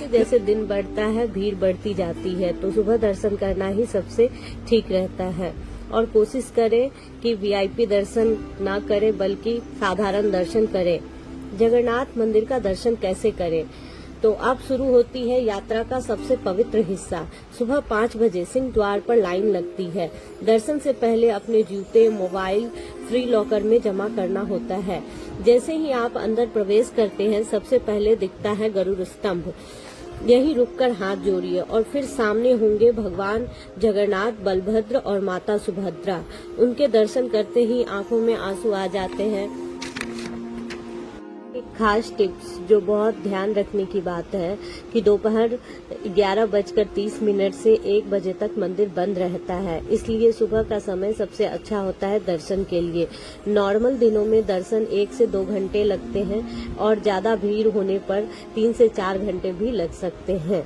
जैसे जैसे दिन बढ़ता है भीड़ बढ़ती जाती है, तो सुबह दर्शन करना ही सबसे ठीक रहता है। और कोशिश करें कि वीआईपी दर्शन ना करें बल्कि साधारण दर्शन करें। जगन्नाथ मंदिर का दर्शन कैसे करें? तो अब शुरू होती है यात्रा का सबसे पवित्र हिस्सा। सुबह 5 बजे सिंह द्वार पर लाइन लगती है। दर्शन से पहले अपने जूते, मोबाइल फ्री लॉकर में जमा करना होता है। जैसे ही आप अंदर प्रवेश करते हैं, सबसे पहले दिखता है गरुड़ स्तंभ। यही रुककर हाथ जोड़िए और फिर सामने होंगे भगवान जगन्नाथ, बलभद्र और माता सुभद्रा। उनके दर्शन करते ही आंखों में आंसू आ जाते हैं। एक खास टिप्स जो बहुत ध्यान रखने की बात है कि दोपहर 11:30 से 1 बजे तक मंदिर बंद रहता है, इसलिए सुबह का समय सबसे अच्छा होता है दर्शन के लिए। नॉर्मल दिनों में दर्शन 1 से 2 घंटे लगते हैं और ज्यादा भीड़ होने पर 3 से 4 घंटे भी लग सकते हैं।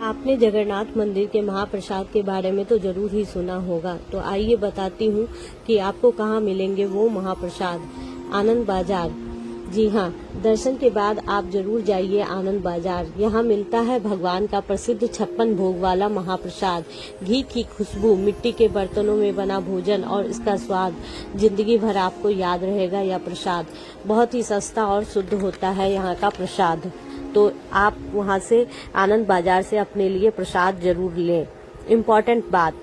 आपने जगन्नाथ मंदिर के महाप्रसाद के बारे में तो जरूर ही सुना होगा, तो आइए बताती हूँ कि आपको कहाँ मिलेंगे वो महाप्रसाद। आनंद बाजार। जी हाँ, दर्शन के बाद आप जरूर जाइए आनंद बाजार। यहाँ मिलता है भगवान का प्रसिद्ध 56 भोग वाला महाप्रसाद। घी की खुशबू, मिट्टी के बर्तनों में बना भोजन और इसका स्वाद जिंदगी भर आपको याद रहेगा। यह प्रसाद बहुत ही सस्ता और शुद्ध होता है यहाँ का प्रसाद, तो आप वहाँ से आनंद बाजार से अपने लिए प्रसाद जरूर लें। इम्पोर्टेंट बात,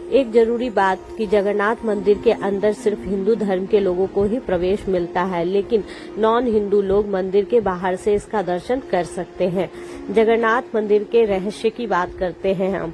एक जरूरी बात कि जगन्नाथ मंदिर के अंदर सिर्फ हिंदू धर्म के लोगों को ही प्रवेश मिलता है, लेकिन नॉन हिंदू लोग मंदिर के बाहर से इसका दर्शन कर सकते हैं। जगन्नाथ मंदिर के रहस्य की बात करते हैं हम।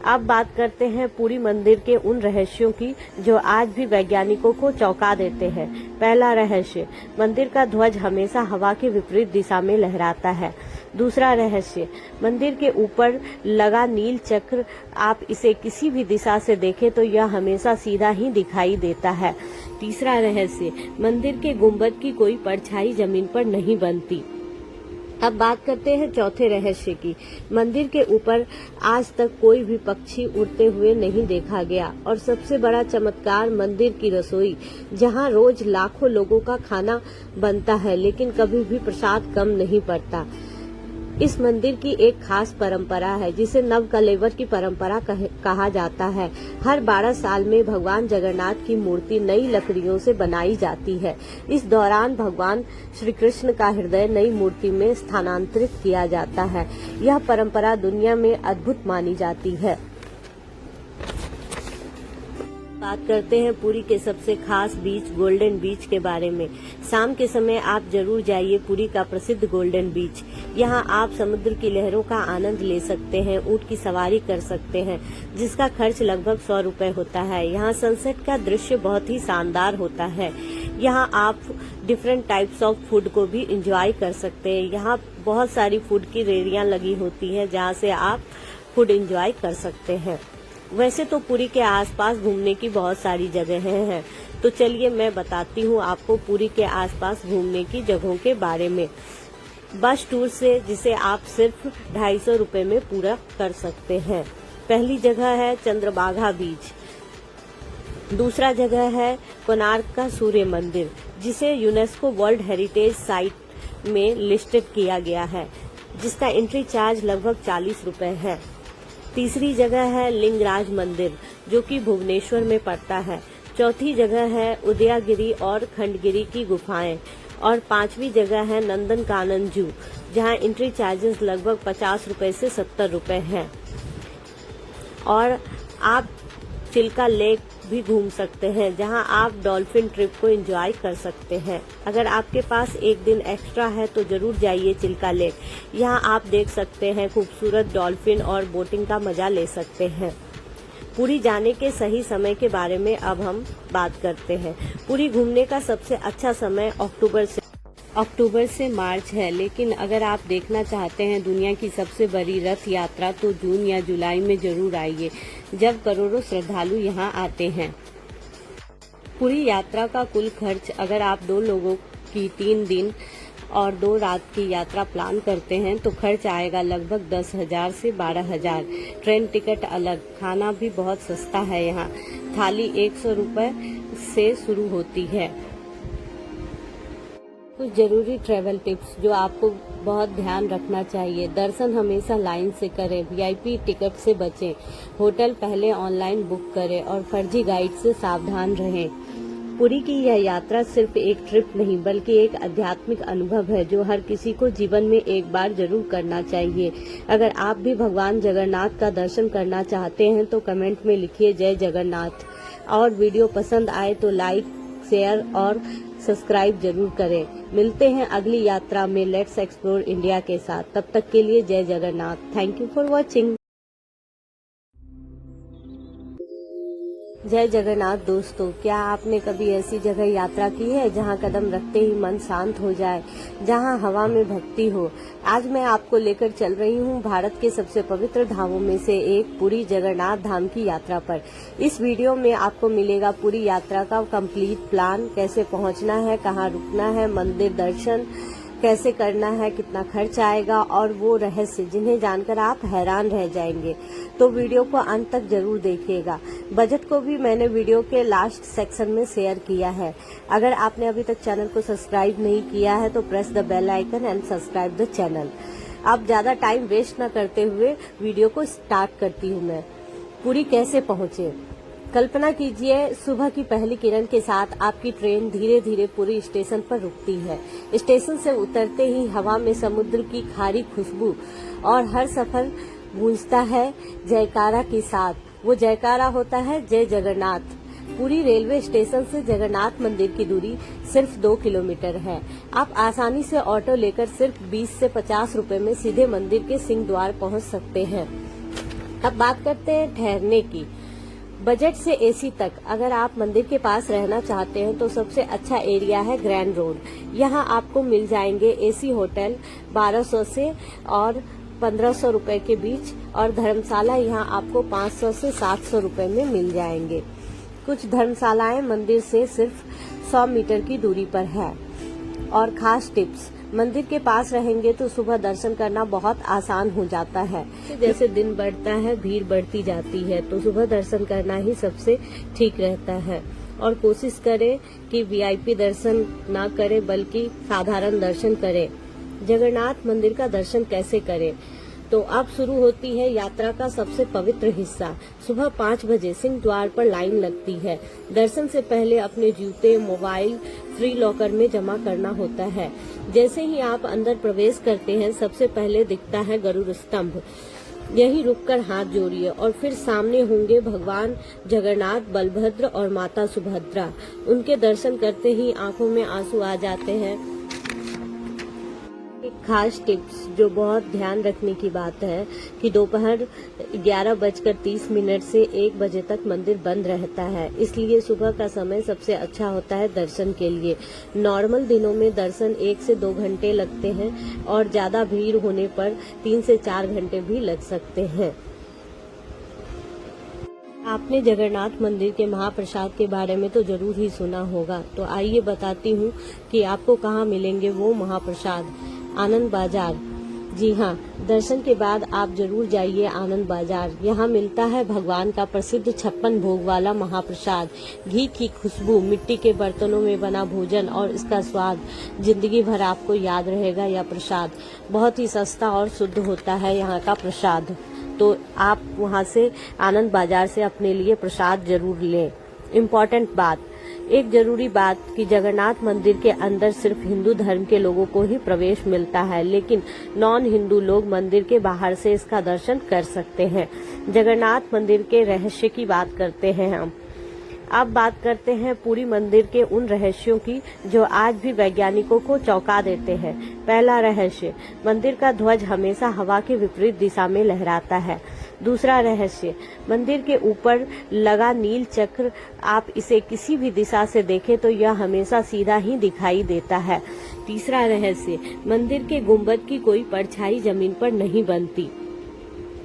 अब बात करते हैं पुरी मंदिर के उन रहस्यों की जो आज भी वैज्ञानिकों को चौंका देते हैं। पहला रहस्य, मंदिर का ध्वज हमेशा हवा के विपरीत दिशा में लहराता है। दूसरा रहस्य, मंदिर के ऊपर लगा नील चक्र, आप इसे किसी भी दिशा से देखें तो यह हमेशा सीधा ही दिखाई देता है। तीसरा रहस्य, मंदिर के गुंबद की कोई परछाई जमीन पर नहीं बनती। अब बात करते हैं चौथे रहस्य की। मंदिर के ऊपर आज तक कोई भी पक्षी उड़ते हुए नहीं देखा गया। और सबसे बड़ा चमत्कार, मंदिर की रसोई, जहां रोज लाखों लोगों का खाना बनता है लेकिन कभी भी प्रसाद कम नहीं पड़ता। इस मंदिर की एक खास परंपरा है जिसे नवकलेवर की परंपरा कहा जाता है। हर 12 साल में भगवान जगन्नाथ की मूर्ति नई लकड़ियों से बनाई जाती है। इस दौरान भगवान श्री कृष्ण का हृदय नई मूर्ति में स्थानांतरित किया जाता है। यह परंपरा दुनिया में अद्भुत मानी जाती है। बात करते हैं पुरी के सबसे खास बीच गोल्डन बीच के बारे में। शाम के समय आप जरूर जाइए पुरी का प्रसिद्ध गोल्डन बीच। यहाँ आप समुद्र की लहरों का आनंद ले सकते हैं, ऊंट की सवारी कर सकते हैं जिसका खर्च लगभग 100 रुपए होता है। यहाँ सनसेट का दृश्य बहुत ही शानदार होता है। यहाँ आप डिफरेंट टाइप्स ऑफ फूड को भी एंजॉय कर सकते हैं। यहाँ बहुत सारी फूड की रेहड़ियाँ लगी होती हैं जहाँ से आप फूड एंजॉय कर सकते हैं। वैसे तो पुरी के आसपास घूमने की बहुत सारी जगहें हैं, तो चलिए मैं बताती हूँ आपको पुरी के आसपास घूमने की जगहों के बारे में। बस टूर से जिसे आप सिर्फ 250 रुपए में पूरा कर सकते हैं। पहली जगह है चंद्रभागा बीच। दूसरा जगह है कोणार्क का सूर्य मंदिर, जिसे यूनेस्को वर्ल्ड हेरिटेज साइट में लिस्टेड किया गया है, जिसका एंट्री चार्ज लगभग 40 रुपए है। तीसरी जगह है लिंगराज मंदिर, जो कि भुवनेश्वर में पड़ता है। चौथी जगह है उदयगिरी और खंडगिरी की गुफाएं। और 5वीं जगह है नंदनकानन जू, जहां एंट्री चार्जेस लगभग 50 रुपए से 70 रुपए हैं। और आप चिल्का लेक भी घूम सकते हैं, जहां आप डॉल्फिन ट्रिप को एंजॉय कर सकते हैं। अगर आपके पास एक दिन एक्स्ट्रा है तो जरूर जाइए चिल्का लेक। यहां आप देख सकते हैं खूबसूरत डॉल्फिन और बोटिंग का मजा ले सकते हैं। पुरी जाने के सही समय के बारे में अब हम बात करते हैं। पुरी घूमने का सबसे अच्छा समय अक्टूबर से मार्च है, लेकिन अगर आप देखना चाहते हैं दुनिया की सबसे बड़ी रथ यात्रा तो जून या जुलाई में जरूर आइए, जब करोड़ों श्रद्धालु यहां आते हैं। पूरी यात्रा का कुल खर्च, अगर आप 2 लोगों की 3 दिन और 2 रात की यात्रा प्लान करते हैं तो खर्च आएगा लगभग 10,000 से 12,000। ट्रेन टिकट अलग, खाना भी बहुत सस्ता है यहाँ। थाली 100 रुपए से शुरू होती है। कुछ जरूरी ट्रैवल टिप्स जो आपको बहुत ध्यान रखना चाहिए। दर्शन हमेशा लाइन से करें, वीआईपी टिकट से बचें, होटल पहले ऑनलाइन बुक करें और फर्जी गाइड से सावधान रहें। पुरी की यह यात्रा सिर्फ एक ट्रिप नहीं बल्कि एक आध्यात्मिक अनुभव है जो हर किसी को जीवन में एक बार जरूर करना चाहिए। अगर आप भी भगवान जगन्नाथ का दर्शन करना चाहते हैं तो कमेंट में लिखिए जय जगन्नाथ। और वीडियो पसंद आए तो लाइक, शेयर और सब्सक्राइब जरूर करें। मिलते हैं अगली यात्रा में लेट्स एक्सप्लोर इंडिया के साथ। तब तक के लिए जय Jagannath. Thank you for watching. जय जगन्नाथ दोस्तों, क्या आपने कभी ऐसी जगह यात्रा की है जहां कदम रखते ही मन शांत हो जाए, जहां हवा में भक्ति हो। आज मैं आपको लेकर चल रही हूं भारत के सबसे पवित्र धामों में से एक पुरी जगन्नाथ धाम की यात्रा पर। इस वीडियो में आपको मिलेगा पूरी यात्रा का कंप्लीट प्लान, कैसे पहुंचना है, कहां रुकना है, मंदिर दर्शन कैसे करना है, कितना खर्च आएगा और वो रहस्य जिन्हें जानकर आप हैरान रह जाएंगे। तो वीडियो को अंत तक जरूर देखिएगा। बजट को भी मैंने वीडियो के लास्ट सेक्शन में शेयर किया है। अगर आपने अभी तक चैनल को सब्सक्राइब नहीं किया है तो press the bell icon and subscribe the channel. अब ज्यादा टाइम वेस्ट न करते हुए वीडियो को स्टार्ट करती हूँ मैं। पुरी कैसे पहुँचे। कल्पना कीजिए सुबह की पहली किरण के साथ आपकी ट्रेन धीरे धीरे पुरी स्टेशन पर रुकती है। स्टेशन से उतरते ही हवा में समुद्र की खारी खुशबू और हर सफर गूंजता है जयकारा के साथ। वो जयकारा होता है जय जगन्नाथ। पुरी रेलवे स्टेशन से जगन्नाथ मंदिर की दूरी सिर्फ 2 किलोमीटर है। आप आसानी से ऑटो लेकर सिर्फ 20 से 50 रुपए में सीधे मंदिर के सिंह द्वार पहुंच सकते हैं। अब बात करते हैं ठहरने की। बजट से एसी तक अगर आप मंदिर के पास रहना चाहते हैं तो सबसे अच्छा एरिया है ग्रैंड रोड। यहाँ आपको मिल जाएंगे एसी होटल 1200 से और 1500 रुपए के बीच और धर्मशाला यहाँ आपको 500 से 700 रुपए में मिल जाएंगे। कुछ धर्मशालाएं मंदिर से सिर्फ 100 मीटर की दूरी पर है। और खास टिप्स, मंदिर के पास रहेंगे तो सुबह दर्शन करना बहुत आसान हो जाता है। जैसे दिन बढ़ता है भीड़ बढ़ती जाती है तो सुबह दर्शन करना ही सबसे ठीक रहता है। और कोशिश करें कि वीआईपी दर्शन ना करें बल्कि साधारण दर्शन करें। जगन्नाथ मंदिर का दर्शन कैसे करें, तो अब शुरू होती है यात्रा का सबसे पवित्र हिस्सा। सुबह 5 बजे सिंह द्वार पर लाइन लगती है। दर्शन से पहले अपने जूते, मोबाइल फ्री लॉकर में जमा करना होता है। जैसे ही आप अंदर प्रवेश करते हैं सबसे पहले दिखता है गरुड़ स्तंभ। यहीं रुककर हाथ जोड़िए और फिर सामने होंगे भगवान जगन्नाथ, बलभद्र और माता सुभद्रा। उनके दर्शन करते ही आंखों में आंसू आ जाते हैं। एक खास टिप्स जो बहुत ध्यान रखने की बात है कि दोपहर 11:30 से 1 बजे तक मंदिर बंद रहता है, इसलिए सुबह का समय सबसे अच्छा होता है दर्शन के लिए। नॉर्मल दिनों में दर्शन 1 से 2 घंटे लगते हैं और ज्यादा भीड़ होने पर 3 से 4 घंटे भी लग सकते हैं। आपने जगन्नाथ मंदिर के महाप्रसाद के बारे में तो जरूर ही सुना होगा, तो आइए बताती हूँ कि आपको कहाँ मिलेंगे वो महाप्रसाद। आनंद बाजार। जी हाँ, दर्शन के बाद आप जरूर जाइए आनंद बाजार। यहाँ मिलता है भगवान का प्रसिद्ध 56 भोग वाला महाप्रसाद। घी की खुशबू, मिट्टी के बर्तनों में बना भोजन और इसका स्वाद जिंदगी भर आपको याद रहेगा। यह प्रसाद बहुत ही सस्ता और शुद्ध होता है यहाँ का प्रसाद, तो आप वहाँ से आनंद बाजार से अपने लिए प्रसाद जरूर लें। इम्पोर्टेंट बात, एक जरूरी बात कि जगन्नाथ मंदिर के अंदर सिर्फ हिंदू धर्म के लोगों को ही प्रवेश मिलता है, लेकिन नॉन हिंदू लोग मंदिर के बाहर से इसका दर्शन कर सकते हैं। जगन्नाथ मंदिर के रहस्य की बात करते हैं हम। अब बात करते हैं पुरी मंदिर के उन रहस्यों की जो आज भी वैज्ञानिकों को चौंका देते हैं। पहला रहस्य, मंदिर का ध्वज हमेशा हवा के विपरीत दिशा में लहराता है। दूसरा रहस्य, मंदिर के ऊपर लगा नील चक्र, आप इसे किसी भी दिशा से देखें तो यह हमेशा सीधा ही दिखाई देता है। तीसरा रहस्य, मंदिर के गुंबद की कोई परछाई जमीन पर नहीं बनती।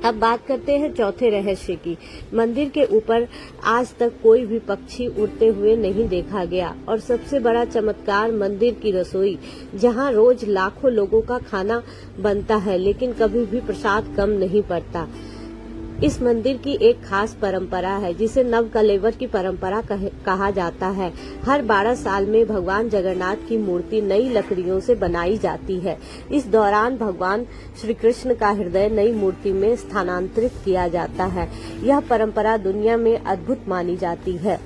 अब बात करते हैं चौथे रहस्य की। मंदिर के ऊपर आज तक कोई भी पक्षी उड़ते हुए नहीं देखा गया। और सबसे बड़ा चमत्कार, मंदिर की रसोई, जहां रोज लाखों लोगों का खाना बनता है लेकिन कभी भी प्रसाद कम नहीं पड़ता। इस मंदिर की एक खास परंपरा है जिसे नवकलेवर की परंपरा कहा जाता है। हर 12 साल में भगवान जगन्नाथ की मूर्ति नई लकड़ियों से बनाई जाती है। इस दौरान भगवान श्री कृष्ण का हृदय नई मूर्ति में स्थानांतरित किया जाता है। यह परंपरा दुनिया में अद्भुत मानी जाती है।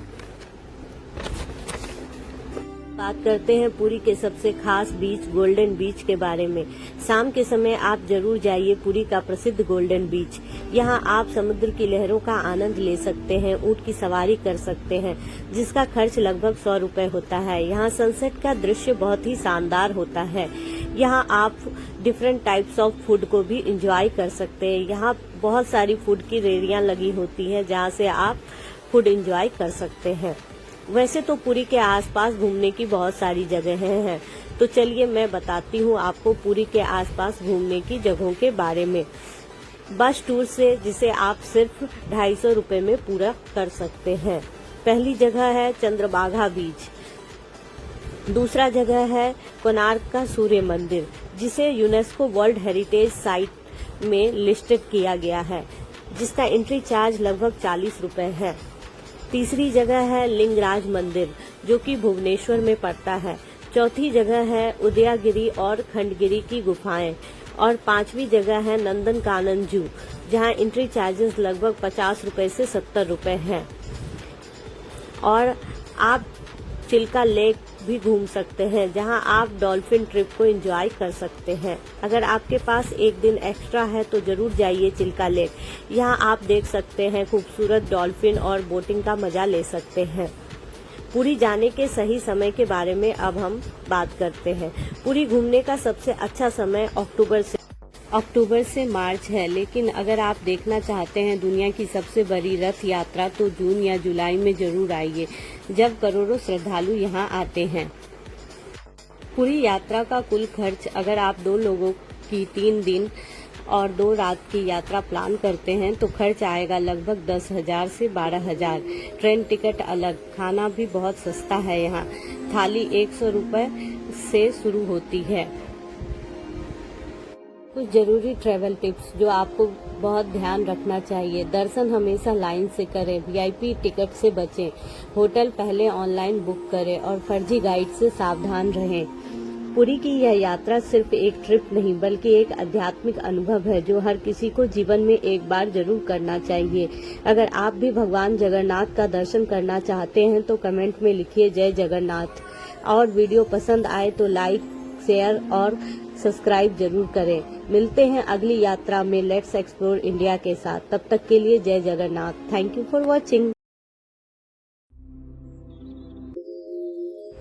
बात करते हैं पुरी के सबसे खास बीच गोल्डन बीच के बारे में। शाम के समय आप जरूर जाइए पुरी का प्रसिद्ध गोल्डन बीच। यहाँ आप समुद्र की लहरों का आनंद ले सकते हैं, ऊंट की सवारी कर सकते हैं, जिसका खर्च लगभग 100 रुपए होता है। यहाँ सनसेट का दृश्य बहुत ही शानदार होता है। यहाँ आप डिफरेंट टाइप्स ऑफ फूड को भी एंजॉय कर सकते हैं। यहाँ बहुत सारी फूड की रेहड़ियां लगी होती हैं जहाँ से आप फूड एंजॉय कर सकते हैं। वैसे तो पुरी के आसपास घूमने की बहुत सारी जगहें हैं, तो चलिए मैं बताती हूँ आपको पुरी के आसपास घूमने की जगहों के बारे में। बस टूर से जिसे आप सिर्फ 250 रुपए में पूरा कर सकते हैं। पहली जगह है चंद्रभागा बीच। दूसरा जगह है कोणार्क का सूर्य मंदिर, जिसे यूनेस्को वर्ल्ड हेरिटेज साइट में लिस्टेड किया गया है, जिसका एंट्री चार्ज लगभग 40 रुपए है। तीसरी जगह है लिंगराज मंदिर, जो कि भुवनेश्वर में पड़ता है। चौथी जगह है उदयगिरी और खंडगिरी की गुफाएं। और पांचवी जगह है नंदनकानन जू, जहां एंट्री चार्जेस लगभग 50 रुपए से 70 रुपए हैं। और आप चिल्का लेक भी घूम सकते हैं, जहां आप डॉल्फिन ट्रिप को एंजॉय कर सकते हैं। अगर आपके पास एक दिन एक्स्ट्रा है तो जरूर जाइए चिल्का लेक। यहां आप देख सकते हैं खूबसूरत डॉल्फिन और बोटिंग का मजा ले सकते हैं। पुरी जाने के सही समय के बारे में अब हम बात करते हैं। पुरी घूमने का सबसे अच्छा समय अक्टूबर से मार्च है, लेकिन अगर आप देखना चाहते हैं दुनिया की सबसे बड़ी रथ यात्रा तो जून या जुलाई में जरूर आइए, जब करोड़ों श्रद्धालु यहां आते हैं। पूरी यात्रा का कुल खर्च अगर आप 2 लोगों की 3 दिन और 2 रात की यात्रा प्लान करते हैं तो खर्च आएगा लगभग 10,000 से 12,000। ट्रेन टिकट अलग, खाना भी बहुत सस्ता है। यहाँ थाली 100 रुपए से शुरू होती है। कुछ जरूरी ट्रैवल टिप्स जो आपको बहुत ध्यान रखना चाहिए। दर्शन हमेशा लाइन से करें, वीआईपी टिकट से बचें, होटल पहले ऑनलाइन बुक करें और फर्जी गाइड से सावधान रहें। पुरी की यह यात्रा सिर्फ एक ट्रिप नहीं बल्कि एक आध्यात्मिक अनुभव है जो हर किसी को जीवन में एक बार जरूर करना चाहिए। अगर आप भी भगवान जगन्नाथ का दर्शन करना चाहते हैं तो कमेंट में लिखिए जय जगन्नाथ। और वीडियो पसंद आए तो लाइक, शेयर और सब्सक्राइब जरूर करें। मिलते हैं अगली यात्रा में लेट्स एक्सप्लोर इंडिया के साथ। तब तक के लिए जय Jagannath. Thank you for watching.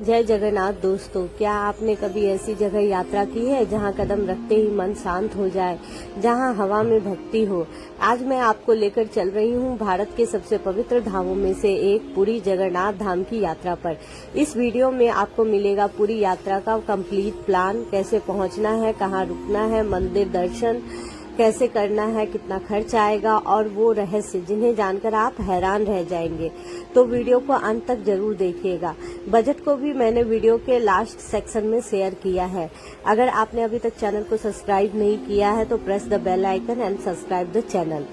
जय जगन्नाथ दोस्तों, क्या आपने कभी ऐसी जगह यात्रा की है जहां कदम रखते ही मन शांत हो जाए, जहां हवा में भक्ति हो? आज मैं आपको लेकर चल रही हूं भारत के सबसे पवित्र धामों में से एक पुरी जगन्नाथ धाम की यात्रा पर। इस वीडियो में आपको मिलेगा पूरी यात्रा का कंप्लीट प्लान, कैसे पहुंचना है, कहां रुकना है, मंदिर दर्शन कैसे करना है, कितना खर्च आएगा और वो रहस्य जिन्हें जानकर आप हैरान रह जाएंगे। तो वीडियो को अंत तक जरूर देखिएगा। बजट को भी मैंने वीडियो के लास्ट सेक्शन में शेयर किया है। अगर आपने अभी तक चैनल को सब्सक्राइब नहीं किया है तो press the bell icon and subscribe the channel.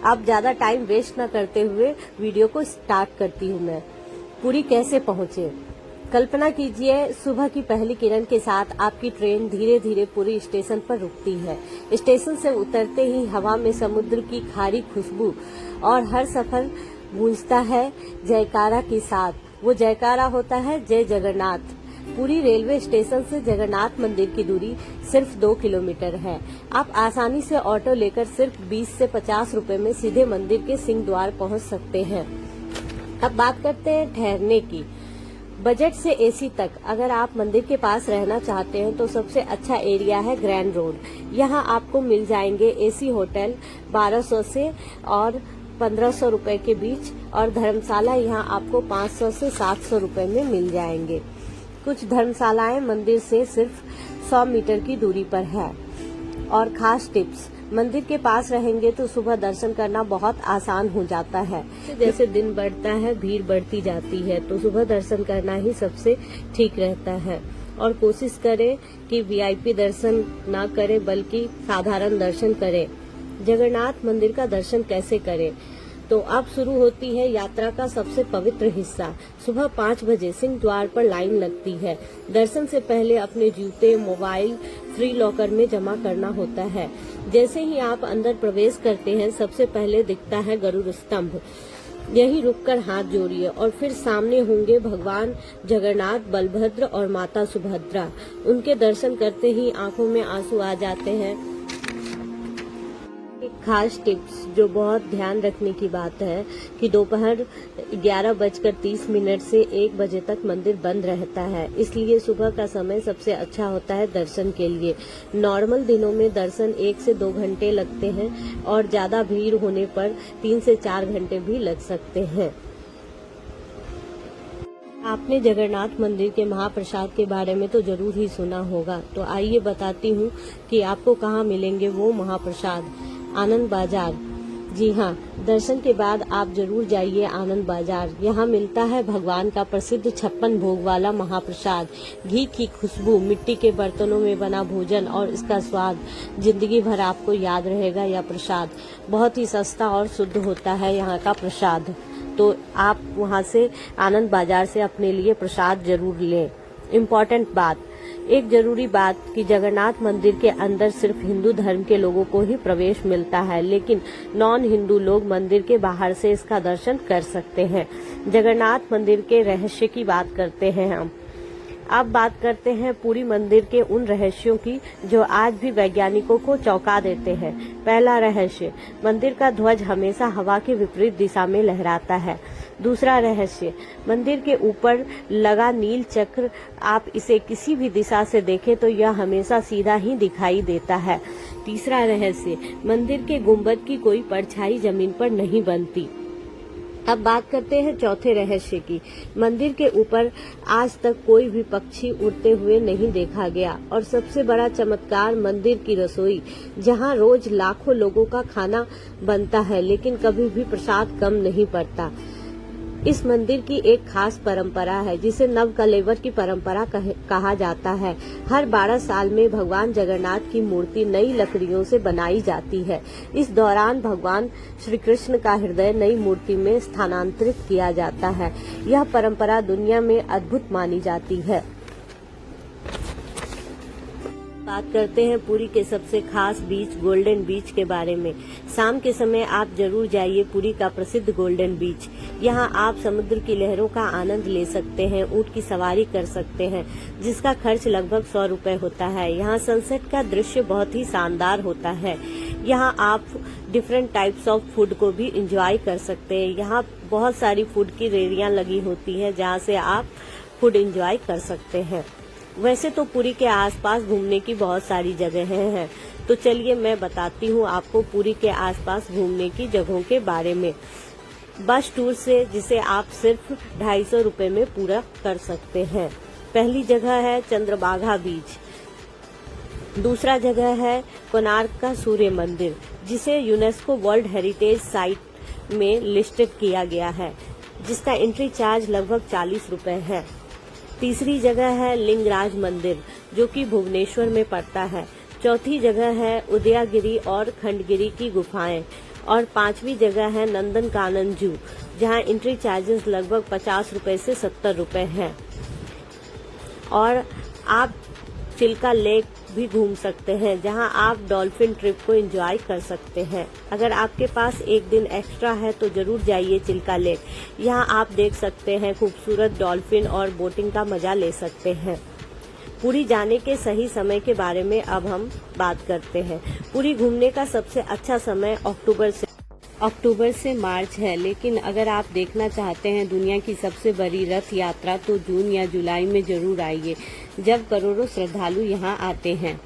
अब ज्यादा टाइम वेस्ट न करते हुए वीडियो को स्टार्ट करती हूँ मैं। पुरी कैसे पहुँचे? कल्पना कीजिए सुबह की पहली किरण के साथ आपकी ट्रेन धीरे धीरे पुरी स्टेशन पर रुकती है। स्टेशन से उतरते ही हवा में समुद्र की खारी खुशबू और हर सफर गूंजता है जयकारा के साथ। वो जयकारा होता है जय जगन्नाथ। पुरी रेलवे स्टेशन से जगन्नाथ मंदिर की दूरी सिर्फ 2 किलोमीटर है। आप आसानी से ऑटो लेकर सिर्फ 20 से 50 रुपए में सीधे मंदिर के सिंह द्वार पहुंच सकते हैं। अब बात करते हैं ठहरने की। बजट से एसी तक अगर आप मंदिर के पास रहना चाहते हैं तो सबसे अच्छा एरिया है ग्रैंड रोड। यहाँ आपको मिल जाएंगे एसी होटल 1200 से और 1500 रुपए के बीच, और धर्मशाला यहाँ आपको 500 से 700 रुपए में मिल जाएंगे। कुछ धर्मशालाएं मंदिर से सिर्फ 100 मीटर की दूरी पर है। और खास टिप्स, मंदिर के पास रहेंगे तो सुबह दर्शन करना बहुत आसान हो जाता है। जैसे दिन बढ़ता है भीड़ बढ़ती जाती है, तो सुबह दर्शन करना ही सबसे ठीक रहता है। और कोशिश करें कि वीआईपी दर्शन ना करें बल्कि साधारण दर्शन करें। जगन्नाथ मंदिर का दर्शन कैसे करें। तो अब शुरू होती है यात्रा का सबसे पवित्र हिस्सा। सुबह 5 बजे सिंह द्वार पर लाइन लगती है। दर्शन से पहले अपने जूते, मोबाइल फ्री लॉकर में जमा करना होता है। जैसे ही आप अंदर प्रवेश करते हैं, सबसे पहले दिखता है गरुड़ स्तंभ। यहीं रुककर हाथ जोड़िए और फिर सामने होंगे भगवान जगन्नाथ, बलभद्र और माता सुभद्रा। उनके दर्शन करते ही आंखों में आंसू आ जाते हैं। एक खास टिप्स जो बहुत ध्यान रखने की बात है कि दोपहर 11:30 से 1 बजे तक मंदिर बंद रहता है, इसलिए सुबह का समय सबसे अच्छा होता है दर्शन के लिए। नॉर्मल दिनों में दर्शन 1 से 2 घंटे लगते हैं और ज्यादा भीड़ होने पर 3 से 4 घंटे भी लग सकते हैं। आपने जगन्नाथ मंदिर के महाप्रसाद के बारे में तो जरूर ही सुना होगा, तो आइए बताती हूँ कि आपको कहाँ मिलेंगे वो महाप्रसाद। आनंद बाजार। जी हाँ, दर्शन के बाद आप जरूर जाइए आनंद बाजार। यहाँ मिलता है भगवान का प्रसिद्ध 56 भोग वाला महाप्रसाद। घी की खुशबू, मिट्टी के बर्तनों में बना भोजन और इसका स्वाद जिंदगी भर आपको याद रहेगा। यह प्रसाद बहुत ही सस्ता और शुद्ध होता है यहाँ का प्रसाद। तो आप वहाँ से आनंद बाजार से अपने लिए प्रसाद जरूर लें। इम्पोर्टेंट बात, एक जरूरी बात कि जगन्नाथ मंदिर के अंदर सिर्फ हिंदू धर्म के लोगों को ही प्रवेश मिलता है, लेकिन नॉन हिंदू लोग मंदिर के बाहर से इसका दर्शन कर सकते हैं। जगन्नाथ मंदिर के रहस्य की बात करते हैं हम। अब बात करते हैं पुरी मंदिर के उन रहस्यों की जो आज भी वैज्ञानिकों को चौंका देते हैं। पहला रहस्य, मंदिर का ध्वज हमेशा हवा के विपरीत दिशा में लहराता है। दूसरा रहस्य, मंदिर के ऊपर लगा नील चक्र, आप इसे किसी भी दिशा से देखें तो यह हमेशा सीधा ही दिखाई देता है। तीसरा रहस्य, मंदिर के गुंबद की कोई परछाई जमीन पर नहीं बनती। अब बात करते हैं चौथे रहस्य की। मंदिर के ऊपर आज तक कोई भी पक्षी उड़ते हुए नहीं देखा गया। और सबसे बड़ा चमत्कार, मंदिर की रसोई, जहां रोज लाखों लोगों का खाना बनता है, लेकिन कभी भी प्रसाद कम नहीं पड़ता। इस मंदिर की एक खास परंपरा है जिसे नव कलेवर की परंपरा कहा जाता है। हर 12 साल में भगवान जगन्नाथ की मूर्ति नई लकड़ियों से बनाई जाती है। इस दौरान भगवान श्री कृष्ण का हृदय नई मूर्ति में स्थानांतरित किया जाता है। यह परंपरा दुनिया में अद्भुत मानी जाती है। बात करते हैं पुरी के सबसे खास बीच गोल्डन बीच के बारे में। शाम के समय आप जरूर जाइए पुरी का प्रसिद्ध गोल्डन बीच। यहाँ आप समुद्र की लहरों का आनंद ले सकते हैं, ऊंट की सवारी कर सकते हैं, जिसका खर्च लगभग 100 रुपए होता है। यहाँ सनसेट का दृश्य बहुत ही शानदार होता है। यहाँ आप डिफरेंट टाइप्स ऑफ फूड को भी एंजॉय कर सकते हैं। यहाँ बहुत सारी फूड की रेहड़ियाँ लगी होती हैं जहाँ से आप फूड एंजॉय कर सकते हैं। वैसे तो पुरी के आसपास घूमने की बहुत सारी जगहें हैं, तो चलिए मैं बताती हूँ आपको पुरी के आसपास घूमने की जगहों के बारे में। बस टूर से जिसे आप सिर्फ 250 रुपए में पूरा कर सकते हैं। पहली जगह है चंद्रभागा बीच। दूसरा जगह है कोणार्क का सूर्य मंदिर, जिसे यूनेस्को वर्ल्ड हेरिटेज साइट में लिस्टेड किया गया है, जिसका एंट्री चार्ज लगभग 40 रुपए है। तीसरी जगह है लिंगराज मंदिर, जो कि भुवनेश्वर में पड़ता है। चौथी जगह है उदयगिरी और खंडगिरी की गुफाएं। और 5वीं जगह है नंदनकानन जू, जहां एंट्री चार्जेस लगभग 50 रुपए से 70 रुपए हैं। और आप चिल्का लेक भी घूम सकते हैं, जहां आप डॉल्फिन ट्रिप को एंजॉय कर सकते हैं। अगर आपके पास एक दिन एक्स्ट्रा है तो जरूर जाइए चिल्का लेक। यहां आप देख सकते हैं खूबसूरत डॉल्फिन और बोटिंग का मजा ले सकते हैं। पुरी जाने के सही समय के बारे में अब हम बात करते हैं। पुरी घूमने का सबसे अच्छा समय अक्टूबर से मार्च है, लेकिन अगर आप देखना चाहते हैं दुनिया की सबसे बड़ी रथ यात्रा तो जून या जुलाई में जरूर आइए, जब करोड़ों श्रद्धालु यहां आते हैं।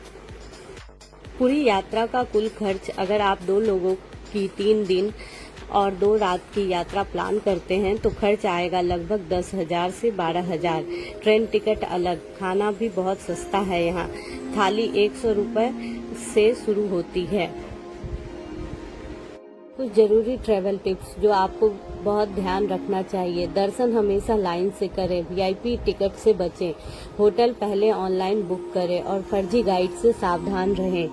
पूरी यात्रा का कुल खर्च, अगर आप 2 लोगों की 3 दिन और 2 रात की यात्रा प्लान करते हैं तो खर्च आएगा लगभग 10,000 से 12,000। ट्रेन टिकट अलग, खाना भी बहुत सस्ता है यहाँ। थाली 100 रुपए से शुरू होती है। कुछ जरूरी ट्रैवल टिप्स जो आपको बहुत ध्यान रखना चाहिए। दर्शन हमेशा लाइन से करें, वीआईपी टिकट से बचें, होटल पहले ऑनलाइन बुक करें और फर्जी गाइड से सावधान रहें।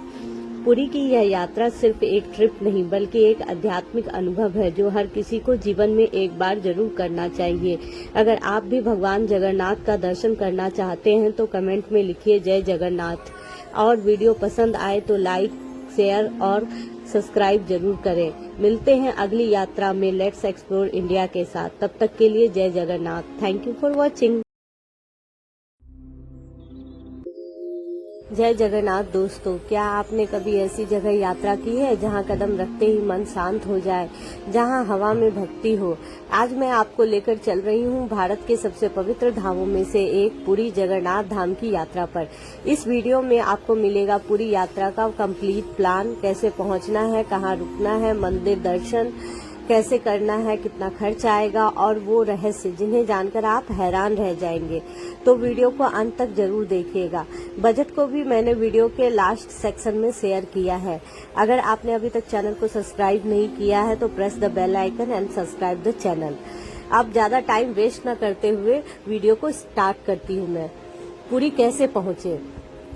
पुरी की यह यात्रा सिर्फ एक ट्रिप नहीं बल्कि एक आध्यात्मिक अनुभव है जो हर किसी को जीवन में एक बार जरूर करना चाहिए। अगर आप भी भगवान जगन्नाथ का दर्शन करना चाहते हैं तो कमेंट में लिखिए जय जगन्नाथ। और वीडियो पसंद आए तो लाइक, शेयर और सब्सक्राइब जरूर करें। मिलते हैं अगली यात्रा में लेट्स एक्सप्लोर इंडिया के साथ। तब तक के लिए जय Jagannath. Thank you for watching. जय जगन्नाथ दोस्तों, क्या आपने कभी ऐसी जगह यात्रा की है जहां कदम रखते ही मन शांत हो जाए, जहां हवा में भक्ति हो। आज मैं आपको लेकर चल रही हूं भारत के सबसे पवित्र धामों में से एक पुरी जगन्नाथ धाम की यात्रा पर। इस वीडियो में आपको मिलेगा पूरी यात्रा का कंप्लीट प्लान, कैसे पहुंचना है, कहां रुकना है, मंदिर दर्शन कैसे करना है, कितना खर्च आएगा और वो रहस्य जिन्हें जानकर आप हैरान रह जाएंगे। तो वीडियो को अंत तक जरूर देखिएगा। बजट को भी मैंने वीडियो के लास्ट सेक्शन में शेयर किया है। अगर आपने अभी तक चैनल को सब्सक्राइब नहीं किया है तो press the bell icon and subscribe the channel. अब ज्यादा टाइम वेस्ट न करते हुए वीडियो को स्टार्ट करती हूँ मैं। पुरी कैसे पहुंचे।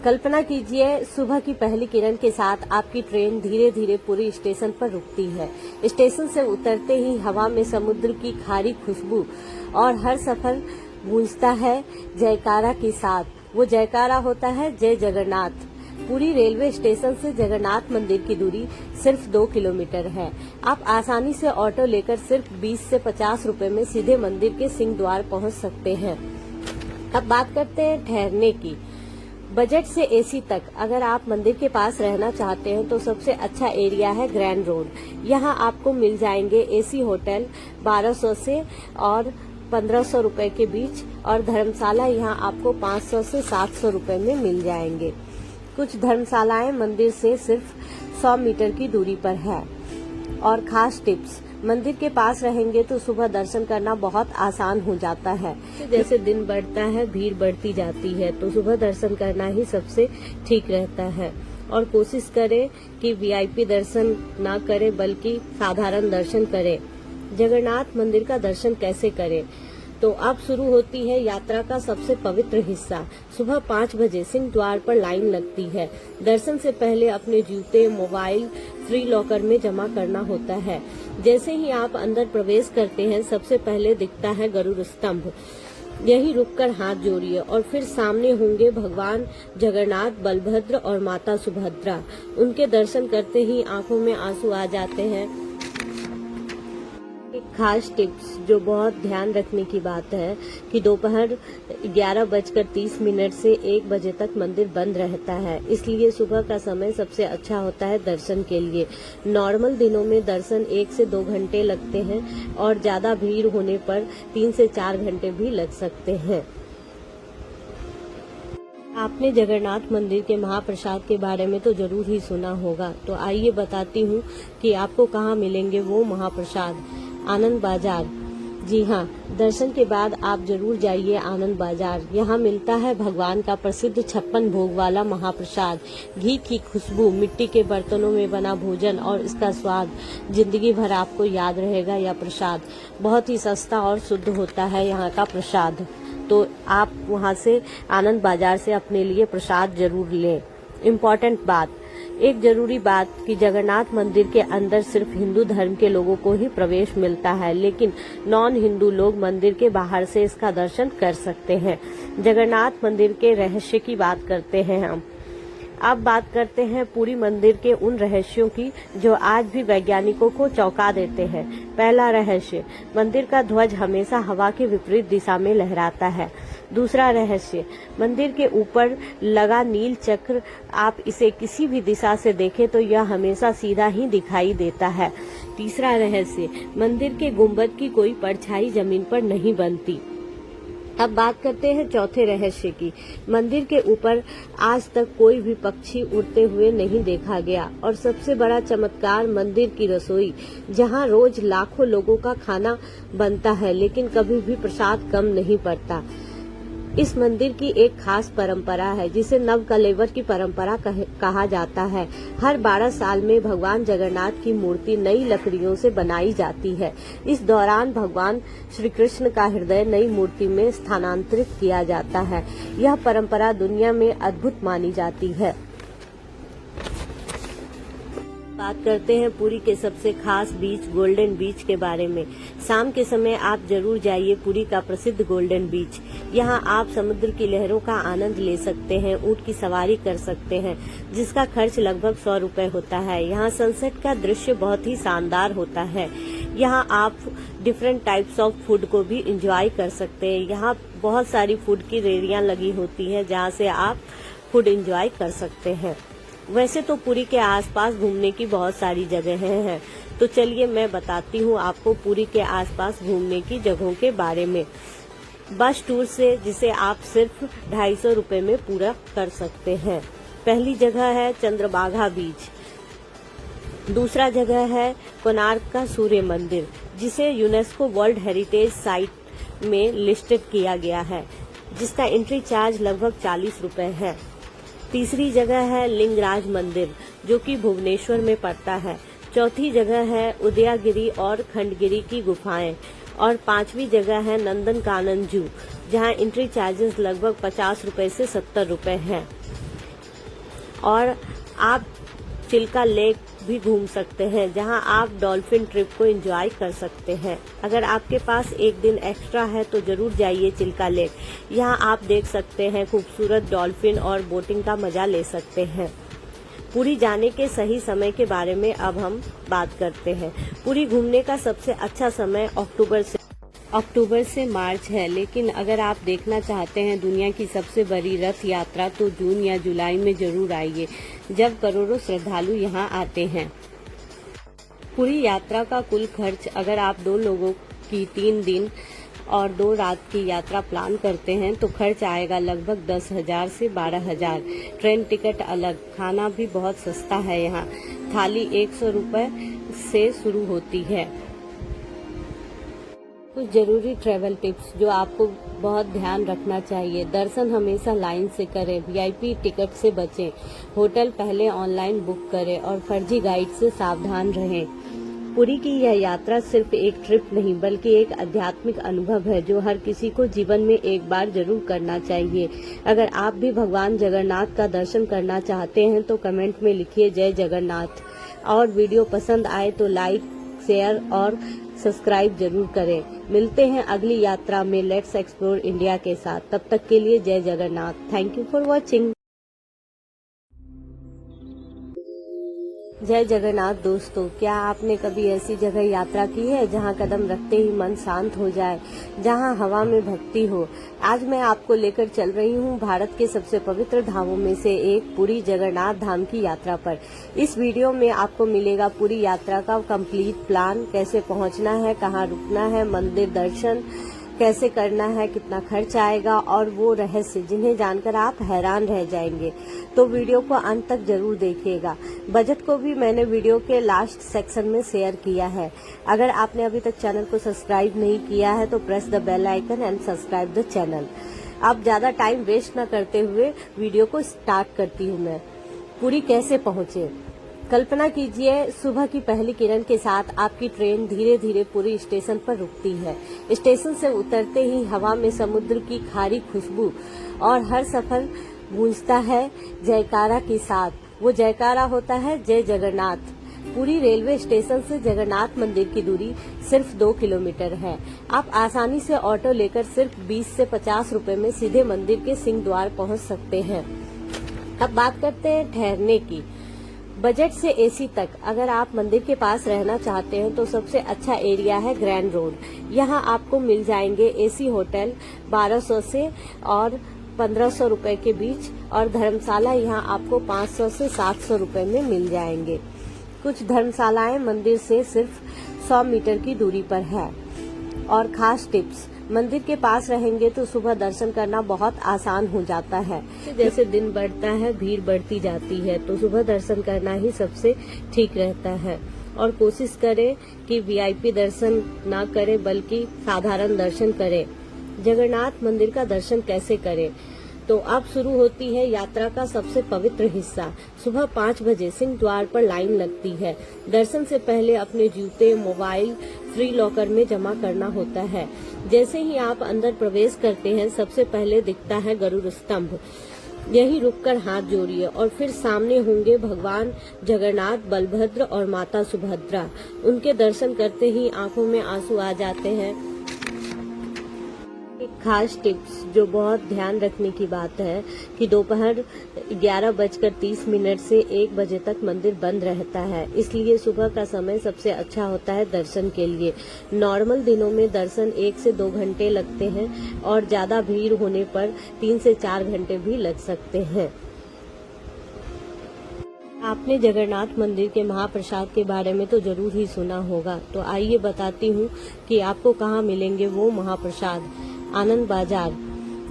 कल्पना कीजिए सुबह की पहली किरण के साथ आपकी ट्रेन धीरे धीरे पुरी स्टेशन पर रुकती है। स्टेशन से उतरते ही हवा में समुद्र की खारी खुशबू और हर सफर गूंजता है जयकारा के साथ। वो जयकारा होता है जय जगन्नाथ। पुरी रेलवे स्टेशन से जगन्नाथ मंदिर की दूरी सिर्फ 2 किलोमीटर है। आप आसानी से ऑटो लेकर सिर्फ 20 से 50 रुपए में सीधे मंदिर के सिंह द्वार पहुंच सकते हैं। अब बात करते हैं ठहरने की। बजट से एसी तक अगर आप मंदिर के पास रहना चाहते हैं तो सबसे अच्छा एरिया है ग्रैंड रोड। यहाँ आपको मिल जाएंगे एसी होटल 1200 से और 1500 रुपए के बीच, और धर्मशाला यहाँ आपको 500 से 700 रुपए में मिल जाएंगे। कुछ धर्मशालाएं मंदिर से सिर्फ 100 मीटर की दूरी पर है। और खास टिप्स, मंदिर के पास रहेंगे तो सुबह दर्शन करना बहुत आसान हो जाता है। जैसे दिन बढ़ता है भीड़ बढ़ती जाती है तो सुबह दर्शन करना ही सबसे ठीक रहता है। और कोशिश करें कि वीआईपी दर्शन ना करें बल्कि साधारण दर्शन करें। जगन्नाथ मंदिर का दर्शन कैसे करें, तो अब शुरू होती है यात्रा का सबसे पवित्र हिस्सा। सुबह 5 बजे सिंह द्वार पर लाइन लगती है। दर्शन से पहले अपने जूते, मोबाइल फ्री लॉकर में जमा करना होता है। जैसे ही आप अंदर प्रवेश करते हैं सबसे पहले दिखता है गरुड़ स्तंभ। यही रुककर हाथ जोड़िए और फिर सामने होंगे भगवान जगन्नाथ, बलभद्र और माता सुभद्रा। उनके दर्शन करते ही आंखों में आंसू आ जाते हैं। एक खास टिप्स जो बहुत ध्यान रखने की बात है कि दोपहर 11:30 से 1 बजे तक मंदिर बंद रहता है, इसलिए सुबह का समय सबसे अच्छा होता है दर्शन के लिए। नॉर्मल दिनों में दर्शन 1 से 2 घंटे लगते हैं और ज्यादा भीड़ होने पर 3 से 4 घंटे भी लग सकते हैं। आपने जगन्नाथ मंदिर के महाप्रसाद के बारे में तो जरूर ही सुना होगा, तो आइए बताती हूँ कि आपको कहाँ मिलेंगे वो महाप्रसाद। आनंद बाजार। जी हाँ, दर्शन के बाद आप जरूर जाइए आनंद बाजार। यहाँ मिलता है भगवान का प्रसिद्ध 56 भोग वाला महाप्रसाद। घी की खुशबू, मिट्टी के बर्तनों में बना भोजन और इसका स्वाद जिंदगी भर आपको याद रहेगा। यह प्रसाद बहुत ही सस्ता और शुद्ध होता है यहाँ का प्रसाद, तो आप वहाँ से आनंद बाजार से अपने लिए प्रसाद जरूर लें। इम्पोर्टेंट बात, एक जरूरी बात कि जगन्नाथ मंदिर के अंदर सिर्फ हिंदू धर्म के लोगों को ही प्रवेश मिलता है, लेकिन नॉन हिंदू लोग मंदिर के बाहर से इसका दर्शन कर सकते हैं। जगन्नाथ मंदिर के रहस्य की बात करते हैं हम। अब बात करते हैं पुरी मंदिर के उन रहस्यों की जो आज भी वैज्ञानिकों को चौंका देते हैं। पहला रहस्य, मंदिर का ध्वज हमेशा हवा के विपरीत दिशा में लहराता है। दूसरा रहस्य, मंदिर के ऊपर लगा नील चक्र, आप इसे किसी भी दिशा से देखें तो यह हमेशा सीधा ही दिखाई देता है। तीसरा रहस्य, मंदिर के गुंबद की कोई परछाई जमीन पर नहीं बनती। अब बात करते हैं चौथे रहस्य की। मंदिर के ऊपर आज तक कोई भी पक्षी उड़ते हुए नहीं देखा गया। और सबसे बड़ा चमत्कार, मंदिर की रसोई, जहां रोज लाखों लोगों का खाना बनता है लेकिन कभी भी प्रसाद कम नहीं पड़ता। इस मंदिर की एक खास परंपरा है जिसे नव कलेवर की परंपरा कहा जाता है। हर 12 साल में भगवान जगन्नाथ की मूर्ति नई लकड़ियों से बनाई जाती है। इस दौरान भगवान श्री कृष्ण का हृदय नई मूर्ति में स्थानांतरित किया जाता है। यह परंपरा दुनिया में अद्भुत मानी जाती है। बात करते हैं पुरी के सबसे खास बीच गोल्डन बीच के बारे में। शाम के समय आप जरूर जाइए पुरी का प्रसिद्ध गोल्डन बीच। यहाँ आप समुद्र की लहरों का आनंद ले सकते हैं, ऊंट की सवारी कर सकते हैं, जिसका खर्च लगभग 100 रुपए होता है। यहाँ सनसेट का दृश्य बहुत ही शानदार होता है। यहाँ आप डिफरेंट टाइप्स ऑफ फूड को भी एंजॉय कर सकते हैं। यहाँ बहुत सारी फूड की रेहड़ियां लगी होती हैं, जहाँ से आप फूड एंजॉय कर सकते हैं। वैसे तो पुरी के आसपास घूमने की बहुत सारी जगहें हैं, तो चलिए मैं बताती हूँ आपको पुरी के आसपास घूमने की जगहों के बारे में। बस टूर से जिसे आप सिर्फ 250 रुपए में पूरा कर सकते हैं। पहली जगह है चंद्रभागा बीच। दूसरा जगह है कोणार्क का सूर्य मंदिर, जिसे यूनेस्को वर्ल्ड हेरिटेज साइट में लिस्टेड किया गया है, जिसका एंट्री चार्ज लगभग 40 रुपए है। तीसरी जगह है लिंगराज मंदिर, जो कि भुवनेश्वर में पड़ता है। चौथी जगह है उदयगिरी और खंडगिरी की गुफाएं। और पांचवी जगह है नंदनकानन जू, जहां एंट्री चार्जेस लगभग 50 रुपए से 70 रुपए हैं। और आप चिल्का लेक भी घूम सकते हैं, जहां आप डॉल्फिन ट्रिप को एंजॉय कर सकते हैं। अगर आपके पास एक दिन एक्स्ट्रा है तो जरूर जाइए चिल्का लेक। यहां आप देख सकते हैं खूबसूरत डॉल्फिन और बोटिंग का मजा ले सकते हैं। पुरी जाने के सही समय के बारे में अब हम बात करते हैं। पुरी घूमने का सबसे अच्छा समय अक्टूबर से मार्च है, लेकिन अगर आप देखना चाहते हैं दुनिया की सबसे बड़ी रथ यात्रा तो जून या जुलाई में जरूर आइए, जब करोड़ों श्रद्धालु यहां आते हैं। पूरी यात्रा का कुल खर्च अगर आप 2 लोगों की 3 दिन और 2 रात की यात्रा प्लान करते हैं तो खर्च आएगा लगभग 10,000 से 12,000। ट्रेन टिकट अलग, खाना भी बहुत सस्ता है। यहाँ थाली 100 रुपए से शुरू होती है। कुछ जरूरी ट्रैवल टिप्स जो आपको बहुत ध्यान रखना चाहिए। दर्शन हमेशा लाइन से करें, वीआईपी टिकट से बचें, होटल पहले ऑनलाइन बुक करें और फर्जी गाइड से सावधान रहें। पुरी की यह यात्रा सिर्फ एक ट्रिप नहीं बल्कि एक आध्यात्मिक अनुभव है, जो हर किसी को जीवन में एक बार जरूर करना चाहिए। अगर आप भी भगवान जगन्नाथ का दर्शन करना चाहते हैं तो कमेंट में लिखिए जय जगन्नाथ। और वीडियो पसंद आए तो लाइक, शेयर और सब्सक्राइब जरूर करें। मिलते हैं अगली यात्रा में लेट्स एक्सप्लोर इंडिया के साथ। तब तक के लिए जय Jagannath. Thank you for watching. जय जगन्नाथ दोस्तों, क्या आपने कभी ऐसी जगह यात्रा की है जहां कदम रखते ही मन शांत हो जाए, जहां हवा में भक्ति हो? आज मैं आपको लेकर चल रही हूं भारत के सबसे पवित्र धामों में से एक पुरी जगन्नाथ धाम की यात्रा पर। इस वीडियो में आपको मिलेगा पूरी यात्रा का कंप्लीट प्लान, कैसे पहुंचना है, कहां रुकना है, मंदिर दर्शन कैसे करना है, कितना खर्च आएगा और वो रहस्य जिन्हें जानकर आप हैरान रह जाएंगे। तो वीडियो को अंत तक जरूर देखिएगा। बजट को भी मैंने वीडियो के लास्ट सेक्शन में शेयर किया है। अगर आपने अभी तक चैनल को सब्सक्राइब नहीं किया है तो press the bell icon and subscribe the channel. अब ज्यादा टाइम वेस्ट न करते हुए वीडियो को स्टार्ट करती हूँ मैं। पुरी कैसे पहुँचे? कल्पना कीजिए सुबह की पहली किरण के साथ आपकी ट्रेन धीरे धीरे पुरी स्टेशन पर रुकती है। स्टेशन से उतरते ही हवा में समुद्र की खारी खुशबू और हर सफर गूंजता है जयकारा के साथ। वो जयकारा होता है जय जगन्नाथ। पुरी रेलवे स्टेशन से जगन्नाथ मंदिर की दूरी सिर्फ 2 किलोमीटर है। आप आसानी से ऑटो लेकर सिर्फ 20 से 50 रुपए में सीधे मंदिर के सिंह द्वार पहुंच सकते हैं। अब बात करते हैं ठहरने की। बजट से एसी तक अगर आप मंदिर के पास रहना चाहते हैं तो सबसे अच्छा एरिया है ग्रैंड रोड। यहाँ आपको मिल जाएंगे एसी होटल 1200 से और 1500 रुपए के बीच, और धर्मशाला यहाँ आपको 500 से 700 रुपए में मिल जाएंगे। कुछ धर्मशालाएं मंदिर से सिर्फ 100 मीटर की दूरी पर है। और खास टिप्स, मंदिर के पास रहेंगे तो सुबह दर्शन करना बहुत आसान हो जाता है। जैसे दिन बढ़ता है भीड़ बढ़ती जाती है, तो सुबह दर्शन करना ही सबसे ठीक रहता है। और कोशिश करें कि वीआईपी दर्शन ना करें बल्कि साधारण दर्शन करें। जगन्नाथ मंदिर का दर्शन कैसे करें? तो अब शुरू होती है यात्रा का सबसे पवित्र हिस्सा। सुबह 5 बजे सिंह द्वार पर लाइन लगती है। दर्शन से पहले अपने जूते, मोबाइल फ्री लॉकर में जमा करना होता है। जैसे ही आप अंदर प्रवेश करते हैं सबसे पहले दिखता है गरुड़ स्तंभ। यहीं रुककर हाथ जोड़िए और फिर सामने होंगे भगवान जगन्नाथ, बलभद्र और माता सुभद्रा। उनके दर्शन करते ही आंखों में आंसू आ जाते हैं। एक खास टिप्स जो बहुत ध्यान रखने की बात है कि दोपहर 11:30 से 1 बजे तक मंदिर बंद रहता है, इसलिए सुबह का समय सबसे अच्छा होता है दर्शन के लिए। नॉर्मल दिनों में दर्शन 1 से 2 घंटे लगते हैं और ज्यादा भीड़ होने पर 3 से 4 घंटे भी लग सकते हैं। आपने जगन्नाथ मंदिर के महाप्रसाद के बारे में तो जरूर ही सुना होगा, तो आइए बताती हूँ कि आपको कहाँ मिलेंगे वो महाप्रसाद। आनंद बाजार।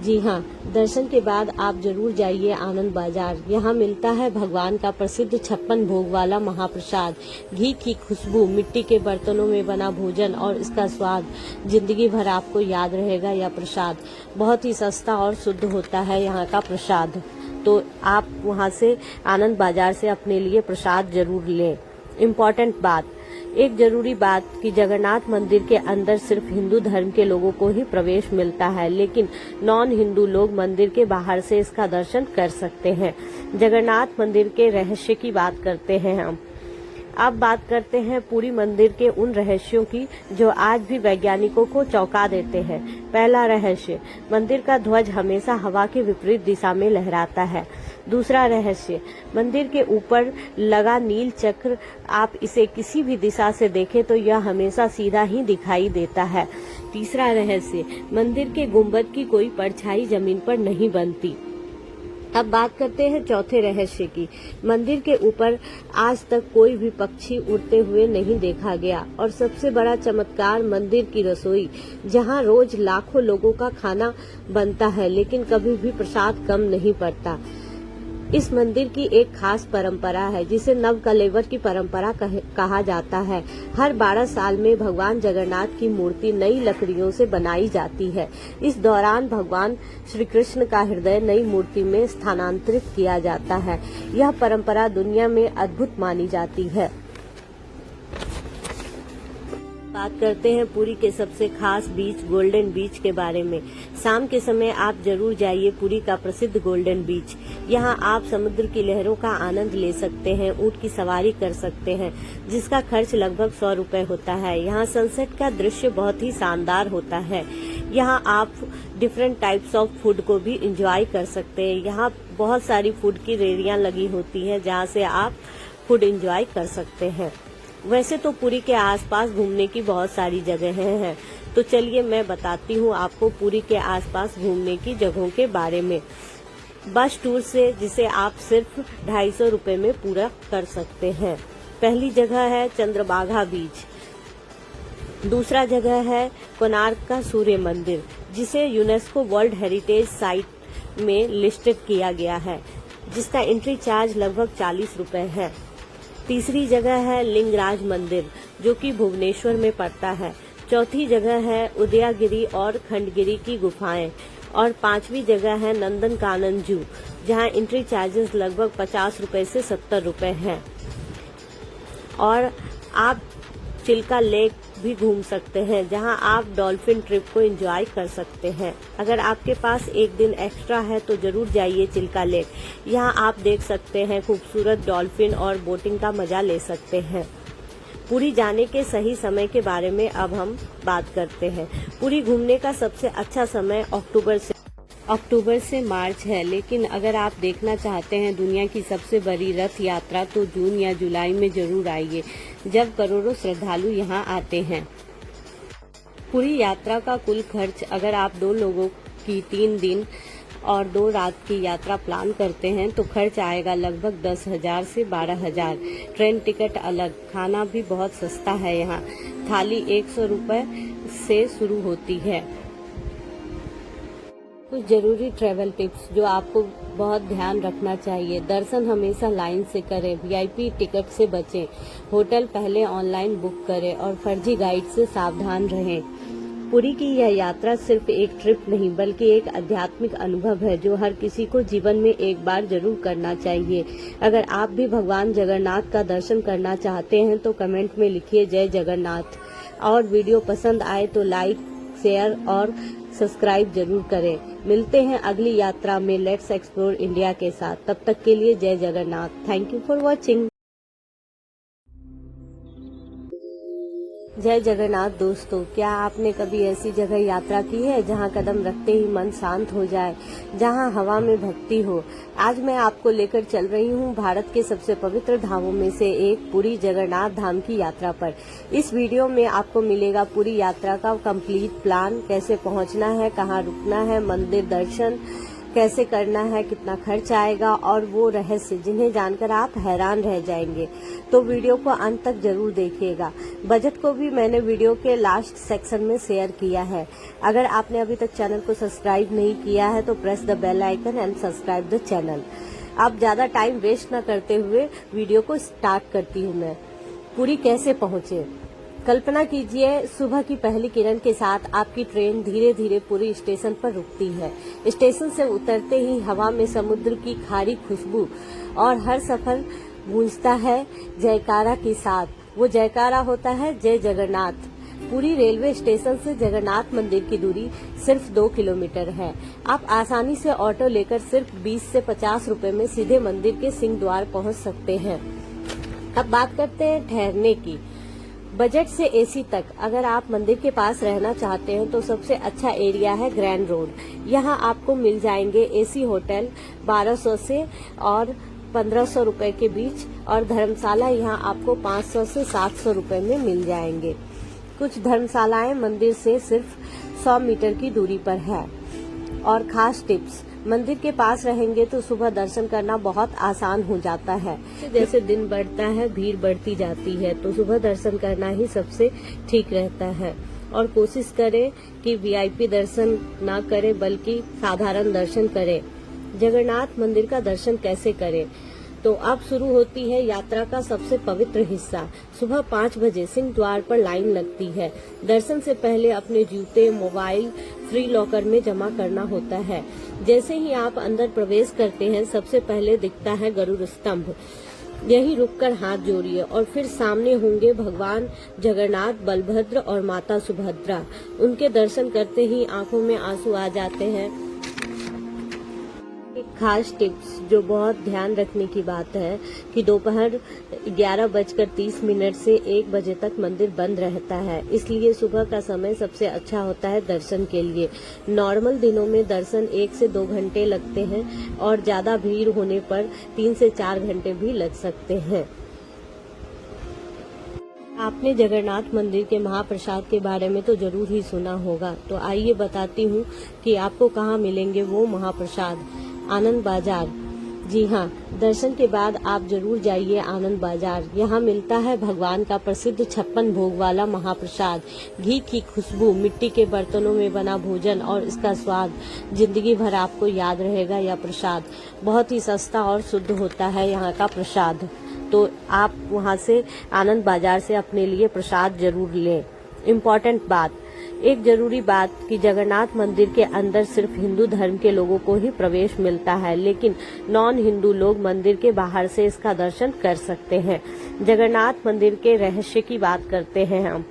जी हाँ, दर्शन के बाद आप जरूर जाइए आनंद बाजार। यहाँ मिलता है भगवान का प्रसिद्ध 56 भोग वाला महाप्रसाद। घी की खुशबू, मिट्टी के बर्तनों में बना भोजन और इसका स्वाद जिंदगी भर आपको याद रहेगा। यह प्रसाद बहुत ही सस्ता और शुद्ध होता है यहाँ का प्रसाद, तो आप वहाँ से आनंद बाजार से अपने लिए प्रसाद जरूर लें। इम्पोर्टेंट बात, एक जरूरी बात कि जगन्नाथ मंदिर के अंदर सिर्फ हिंदू धर्म के लोगों को ही प्रवेश मिलता है, लेकिन नॉन हिंदू लोग मंदिर के बाहर से इसका दर्शन कर सकते हैं। जगन्नाथ मंदिर के रहस्य की बात करते हैं हम। अब बात करते हैं पुरी मंदिर के उन रहस्यों की जो आज भी वैज्ञानिकों को चौंका देते हैं। पहला रहस्य, मंदिर का ध्वज हमेशा हवा के विपरीत दिशा में लहराता है। दूसरा रहस्य, मंदिर के ऊपर लगा नील चक्र, आप इसे किसी भी दिशा से देखें तो यह हमेशा सीधा ही दिखाई देता है। तीसरा रहस्य, मंदिर के गुंबद की कोई परछाई जमीन पर नहीं बनती। अब बात करते हैं चौथे रहस्य की। मंदिर के ऊपर आज तक कोई भी पक्षी उड़ते हुए नहीं देखा गया। और सबसे बड़ा चमत्कार, मंदिर की रसोई, जहां रोज लाखों लोगों का खाना बनता है लेकिन कभी भी प्रसाद कम नहीं पड़ता। इस मंदिर की एक खास परंपरा है जिसे नवकलेवर की परंपरा कहा जाता है। हर 12 साल में भगवान जगन्नाथ की मूर्ति नई लकड़ियों से बनाई जाती है। इस दौरान भगवान श्री कृष्ण का हृदय नई मूर्ति में स्थानांतरित किया जाता है। यह परंपरा दुनिया में अद्भुत मानी जाती है। बात करते हैं पुरी के सबसे खास बीच गोल्डन बीच के बारे में। शाम के समय आप जरूर जाइए पुरी का प्रसिद्ध गोल्डन बीच। यहाँ आप समुद्र की लहरों का आनंद ले सकते हैं, ऊंट की सवारी कर सकते हैं, जिसका खर्च लगभग 100 रुपए होता है। यहाँ सनसेट का दृश्य बहुत ही शानदार होता है। यहाँ आप डिफरेंट टाइप्स ऑफ फूड को भी एंजॉय कर सकते हैं। यहाँ बहुत सारी फूड की रेहड़ियां लगी होती हैं जहाँ से आप फूड एंजॉय कर सकते हैं। वैसे तो पुरी के आसपास घूमने की बहुत सारी जगहें हैं, तो चलिए मैं बताती हूँ आपको पुरी के आसपास घूमने की जगहों के बारे में। बस टूर से जिसे आप सिर्फ 250 रुपए में पूरा कर सकते हैं। पहली जगह है चंद्रभागा बीच। दूसरा जगह है कोणार्क का सूर्य मंदिर, जिसे यूनेस्को वर्ल्ड हेरिटेज साइट में लिस्टेड किया गया है, जिसका एंट्री चार्ज लगभग 40 रुपए है। तीसरी जगह है लिंगराज मंदिर, जो कि भुवनेश्वर में पड़ता है। चौथी जगह है उदयगिरी और खंडगिरी की गुफाएं। और 5वीं जगह है नंदनकानन जू, जहां एंट्री चार्जेस लगभग 50 रुपए से 70 रुपए हैं। और आप चिल्का लेक भी घूम सकते हैं, जहां आप डॉल्फिन ट्रिप को एंजॉय कर सकते हैं। अगर आपके पास एक दिन एक्स्ट्रा है तो जरूर जाइए चिल्का लेक। यहां आप देख सकते हैं खूबसूरत डॉल्फिन और बोटिंग का मजा ले सकते हैं। पुरी जाने के सही समय के बारे में अब हम बात करते हैं। पुरी घूमने का सबसे अच्छा समय अक्टूबर से मार्च है, लेकिन अगर आप देखना चाहते हैं दुनिया की सबसे बड़ी रथ यात्रा तो जून या जुलाई में जरूर आइए, जब करोड़ों श्रद्धालु यहां आते हैं। पूरी यात्रा का कुल खर्च, अगर आप 2 लोगों की 3 दिन और 2 रात की यात्रा प्लान करते हैं तो खर्च आएगा लगभग 10,000 से 12,000। ट्रेन टिकट अलग, खाना भी बहुत सस्ता है। यहाँ थाली 100 रुपए से शुरू होती है। कुछ जरूरी ट्रैवल टिप्स जो आपको बहुत ध्यान रखना चाहिए। दर्शन हमेशा लाइन से करें, वीआईपी टिकट से बचें, होटल पहले ऑनलाइन बुक करें और फर्जी गाइड से सावधान रहें। पुरी की यह यात्रा सिर्फ एक ट्रिप नहीं बल्कि एक आध्यात्मिक अनुभव है जो हर किसी को जीवन में एक बार जरूर करना चाहिए। अगर आप भी भगवान जगन्नाथ का दर्शन करना चाहते हैं तो कमेंट में लिखिए जय जगन्नाथ। और वीडियो पसंद आए तो लाइक शेयर और सब्सक्राइब जरूर करें। मिलते हैं अगली यात्रा में लेट्स एक्सप्लोर इंडिया के साथ। तब तक के लिए जय Jagannath. Thank you for watching. जय जगन्नाथ दोस्तों, क्या आपने कभी ऐसी जगह यात्रा की है जहां कदम रखते ही मन शांत हो जाए, जहां हवा में भक्ति हो। आज मैं आपको लेकर चल रही हूं भारत के सबसे पवित्र धामों में से एक पुरी जगन्नाथ धाम की यात्रा पर। इस वीडियो में आपको मिलेगा पूरी यात्रा का कंप्लीट प्लान, कैसे पहुंचना है, कहां रुकना है, मंदिर दर्शन कैसे करना है, कितना खर्च आएगा और वो रहस्य जिन्हें जानकर आप हैरान रह जाएंगे। तो वीडियो को अंत तक जरूर देखिएगा। बजट को भी मैंने वीडियो के लास्ट सेक्शन में शेयर किया है। अगर आपने अभी तक चैनल को सब्सक्राइब नहीं किया है तो press the bell icon and subscribe the channel. अब ज्यादा टाइम वेस्ट न करते हुए वीडियो को स्टार्ट करती हूँ मैं। पुरी कैसे पहुँचे। कल्पना कीजिए, सुबह की पहली किरण के साथ आपकी ट्रेन धीरे धीरे पुरी स्टेशन पर रुकती है। स्टेशन से उतरते ही हवा में समुद्र की खारी खुशबू और हर सफर गूंजता है जयकारा के साथ। वो जयकारा होता है जय जगन्नाथ। पुरी रेलवे स्टेशन से जगन्नाथ मंदिर की दूरी सिर्फ 2 किलोमीटर है। आप आसानी से ऑटो लेकर सिर्फ 20 से 50 रुपए में सीधे मंदिर के सिंह द्वार पहुंच सकते हैं। अब बात करते हैं ठहरने की। बजट से एसी तक अगर आप मंदिर के पास रहना चाहते हैं तो सबसे अच्छा एरिया है ग्रैंड रोड। यहाँ आपको मिल जाएंगे एसी होटल 1200 से और 1500 रुपए के बीच, और धर्मशाला यहाँ आपको 500 से 700 रुपए में मिल जाएंगे। कुछ धर्मशालाएं मंदिर से सिर्फ 100 मीटर की दूरी पर है। और खास टिप्स, मंदिर के पास रहेंगे तो सुबह दर्शन करना बहुत आसान हो जाता है। जैसे दिन बढ़ता है भीड़ बढ़ती जाती है, तो सुबह दर्शन करना ही सबसे ठीक रहता है। और कोशिश करें कि वीआईपी दर्शन ना करें बल्कि साधारण दर्शन करें। जगन्नाथ मंदिर का दर्शन कैसे करें, तो अब शुरू होती है यात्रा का सबसे पवित्र हिस्सा। सुबह 5 बजे सिंह द्वार पर लाइन लगती है। दर्शन से पहले अपने जूते, मोबाइल फ्री लॉकर में जमा करना होता है। जैसे ही आप अंदर प्रवेश करते हैं सबसे पहले दिखता है गरुड़ स्तंभ। यहीं रुककर हाथ जोड़िए और फिर सामने होंगे भगवान जगन्नाथ, बलभद्र और माता सुभद्रा। उनके दर्शन करते ही आंखों में आंसू आ जाते हैं। एक खास टिप्स जो बहुत ध्यान रखने की बात है कि दोपहर 11:30 से 1 बजे तक मंदिर बंद रहता है, इसलिए सुबह का समय सबसे अच्छा होता है दर्शन के लिए। नॉर्मल दिनों में दर्शन 1 से 2 घंटे लगते हैं और ज्यादा भीड़ होने पर 3 से 4 घंटे भी लग सकते हैं। आपने जगन्नाथ मंदिर के महाप्रसाद के बारे में तो जरूर ही सुना होगा, तो आइए बताती हूँ कि आपको कहाँ मिलेंगे वो महाप्रसाद। आनंद बाजार। जी हाँ, दर्शन के बाद आप जरूर जाइए आनंद बाजार। यहाँ मिलता है भगवान का प्रसिद्ध 56 भोग वाला महाप्रसाद। घी की खुशबू, मिट्टी के बर्तनों में बना भोजन और इसका स्वाद जिंदगी भर आपको याद रहेगा। यह प्रसाद बहुत ही सस्ता और शुद्ध होता है यहाँ का प्रसाद, तो आप वहाँ से आनंद बाजार से अपने लिए प्रसाद जरूर लें। इम्पोर्टेंट बात, एक जरूरी बात कि जगन्नाथ मंदिर के अंदर सिर्फ हिंदू धर्म के लोगों को ही प्रवेश मिलता है, लेकिन नॉन हिंदू लोग मंदिर के बाहर से इसका दर्शन कर सकते हैं। जगन्नाथ मंदिर के रहस्य की बात करते हैं हम।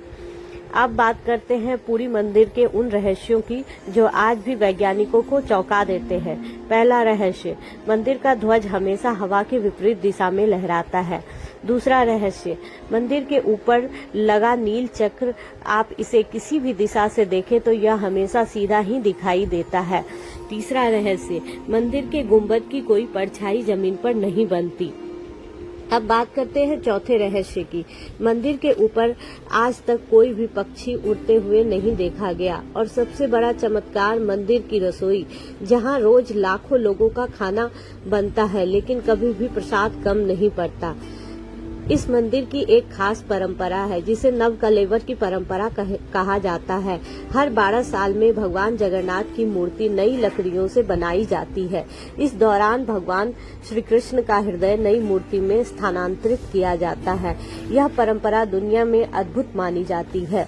अब बात करते हैं पुरी मंदिर के उन रहस्यों की जो आज भी वैज्ञानिकों को चौंका देते हैं। पहला रहस्य, मंदिर का ध्वज हमेशा हवा के विपरीत दिशा में लहराता है। दूसरा रहस्य, मंदिर के ऊपर लगा नील चक्र, आप इसे किसी भी दिशा से देखें तो यह हमेशा सीधा ही दिखाई देता है। तीसरा रहस्य, मंदिर के गुंबद की कोई परछाई जमीन पर नहीं बनती। अब बात करते हैं चौथे रहस्य की। मंदिर के ऊपर आज तक कोई भी पक्षी उड़ते हुए नहीं देखा गया। और सबसे बड़ा चमत्कार, मंदिर की रसोई, जहां रोज लाखों लोगों का खाना बनता है लेकिन कभी भी प्रसाद कम नहीं पड़ता। इस मंदिर की एक खास परंपरा है जिसे नव कलेवर की परंपरा कहा जाता है। हर 12 साल में भगवान जगन्नाथ की मूर्ति नई लकड़ियों से बनाई जाती है। इस दौरान भगवान श्री कृष्ण का हृदय नई मूर्ति में स्थानांतरित किया जाता है। यह परंपरा दुनिया में अद्भुत मानी जाती है।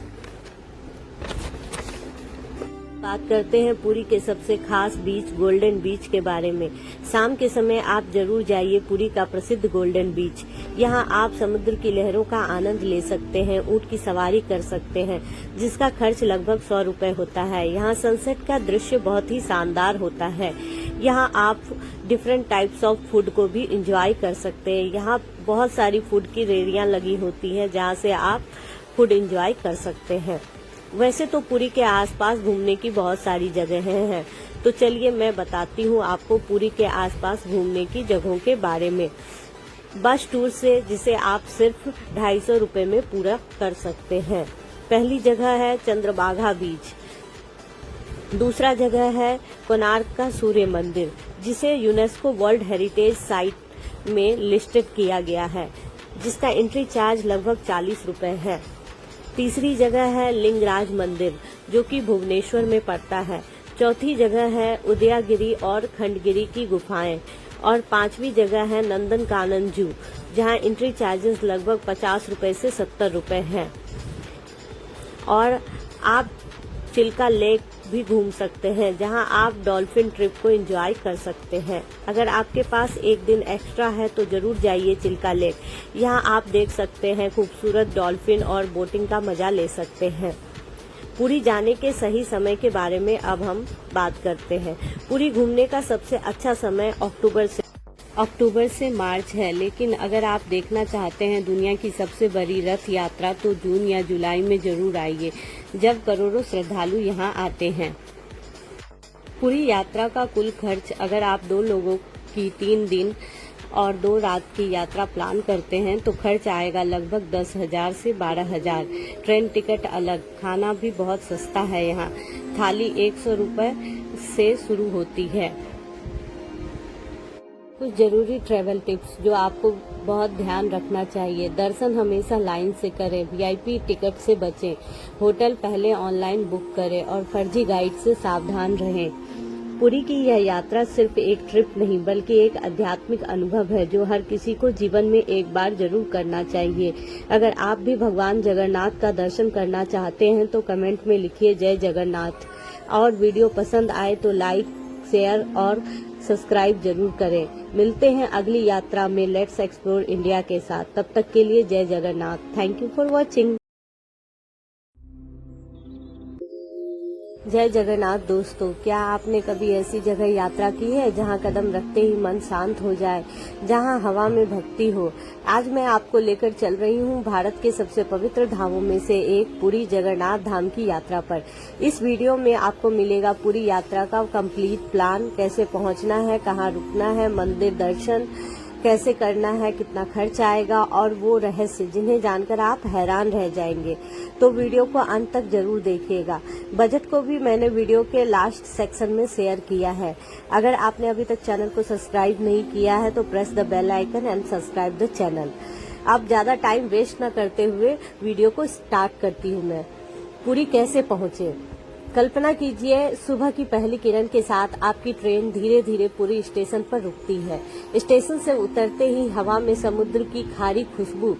बात करते हैं पुरी के सबसे खास बीच गोल्डन बीच के बारे में। शाम के समय आप जरूर जाइए पुरी का प्रसिद्ध गोल्डन बीच। यहाँ आप समुद्र की लहरों का आनंद ले सकते हैं, ऊंट की सवारी कर सकते हैं, जिसका खर्च लगभग 100 रुपए होता है। यहाँ सनसेट का दृश्य बहुत ही शानदार होता है। यहाँ आप डिफरेंट टाइप्स ऑफ फूड को भी एंजॉय कर सकते हैं। यहाँ बहुत सारी फूड की रेहड़ियां लगी होती हैं, जहाँ से आप फूड एंजॉय कर सकते हैं। वैसे तो पुरी के आसपास घूमने की बहुत सारी जगहें हैं, तो चलिए मैं बताती हूँ आपको पुरी के आसपास घूमने की जगहों के बारे में। बस टूर से जिसे आप सिर्फ 250 रुपए में पूरा कर सकते हैं। पहली जगह है चंद्रभागा बीच। दूसरा जगह है कोणार्क का सूर्य मंदिर, जिसे यूनेस्को वर्ल्ड हेरिटेज साइट में लिस्टेड किया गया है, जिसका एंट्री चार्ज लगभग 40 रुपए है। तीसरी जगह है लिंगराज मंदिर, जो कि भुवनेश्वर में पड़ता है। चौथी जगह है उदयगिरी और खंडगिरी की गुफाएं। और पांचवी जगह है नंदनकानन जू, जहां एंट्री चार्जेस लगभग 50 रुपए से 70 रुपए हैं। और आप चिल्का लेक भी घूम सकते हैं, जहां आप डॉल्फिन ट्रिप को एंजॉय कर सकते हैं। अगर आपके पास एक दिन एक्स्ट्रा है तो जरूर जाइए चिल्का लेक। यहां आप देख सकते हैं खूबसूरत डॉल्फिन और बोटिंग का मजा ले सकते हैं। पुरी जाने के सही समय के बारे में अब हम बात करते हैं। पुरी घूमने का सबसे अच्छा समय अक्टूबर से मार्च है, लेकिन अगर आप देखना चाहते हैं दुनिया की सबसे बड़ी रथ यात्रा तो जून या जुलाई में जरूर आइए, जब करोड़ों श्रद्धालु यहां आते हैं। पूरी यात्रा का कुल खर्च अगर आप 2 लोगों की 3 दिन और 2 रात की यात्रा प्लान करते हैं तो खर्च आएगा लगभग 10,000 से 12,000। ट्रेन टिकट अलग, खाना भी बहुत सस्ता है। यहाँ थाली 100 रुपए से शुरू होती है। कुछ जरूरी ट्रैवल टिप्स जो आपको बहुत ध्यान रखना चाहिए। दर्शन हमेशा लाइन से करें, वीआईपी टिकट से बचें, होटल पहले ऑनलाइन बुक करें और फर्जी गाइड से सावधान रहें। पुरी की यह यात्रा सिर्फ एक ट्रिप नहीं बल्कि एक आध्यात्मिक अनुभव है, जो हर किसी को जीवन में एक बार जरूर करना चाहिए। अगर आप भी भगवान जगन्नाथ का दर्शन करना चाहते हैं तो कमेंट में लिखिए जय जगन्नाथ। और वीडियो पसंद आए तो लाइक, शेयर और सब्सक्राइब जरूर करें। मिलते हैं अगली यात्रा में लेट्स एक्सप्लोर इंडिया के साथ। तब तक के लिए जय Jagannath. Thank you for watching. जय जगन्नाथ दोस्तों, क्या आपने कभी ऐसी जगह यात्रा की है जहां कदम रखते ही मन शांत हो जाए, जहां हवा में भक्ति हो? आज मैं आपको लेकर चल रही हूं भारत के सबसे पवित्र धामों में से एक पुरी जगन्नाथ धाम की यात्रा पर। इस वीडियो में आपको मिलेगा पूरी यात्रा का कंप्लीट प्लान, कैसे पहुंचना है, कहां रुकना है, मंदिर दर्शन कैसे करना है, कितना खर्च आएगा और वो रहस्य जिन्हें जानकर आप हैरान रह जाएंगे। तो वीडियो को अंत तक जरूर देखिएगा। बजट को भी मैंने वीडियो के लास्ट सेक्शन में शेयर किया है। अगर आपने अभी तक चैनल को सब्सक्राइब नहीं किया है तो press the bell icon and subscribe the channel. अब ज्यादा टाइम वेस्ट न करते हुए वीडियो को स्टार्ट करती हूँ मैं। पुरी कैसे पहुँचे? कल्पना कीजिए सुबह की पहली किरण के साथ आपकी ट्रेन धीरे धीरे पुरी स्टेशन पर रुकती है। स्टेशन से उतरते ही हवा में समुद्र की खारी खुशबू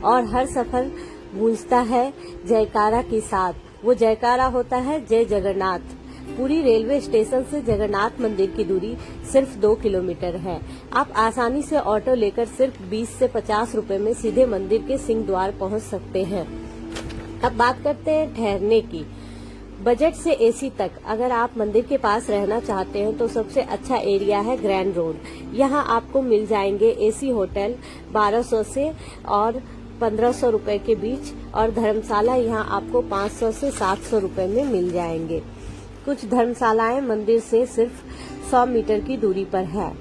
और हर सफर गूंजता है जयकारा के साथ। वो जयकारा होता है जय जगन्नाथ। पुरी रेलवे स्टेशन से जगन्नाथ मंदिर की दूरी सिर्फ 2 किलोमीटर है। आप आसानी से ऑटो लेकर सिर्फ 20 से 50 रुपए में सीधे मंदिर के सिंह द्वार पहुंच सकते हैं। अब बात करते हैं ठहरने की। बजट से एसी तक अगर आप मंदिर के पास रहना चाहते हैं तो सबसे अच्छा एरिया है ग्रैंड रोड। यहाँ आपको मिल जाएंगे एसी होटल 1200 से और 1500 रुपए के बीच, और धर्मशाला यहाँ आपको 500 से 700 रुपए में मिल जाएंगे। कुछ धर्मशालाएं मंदिर से सिर्फ 100 मीटर की दूरी पर है।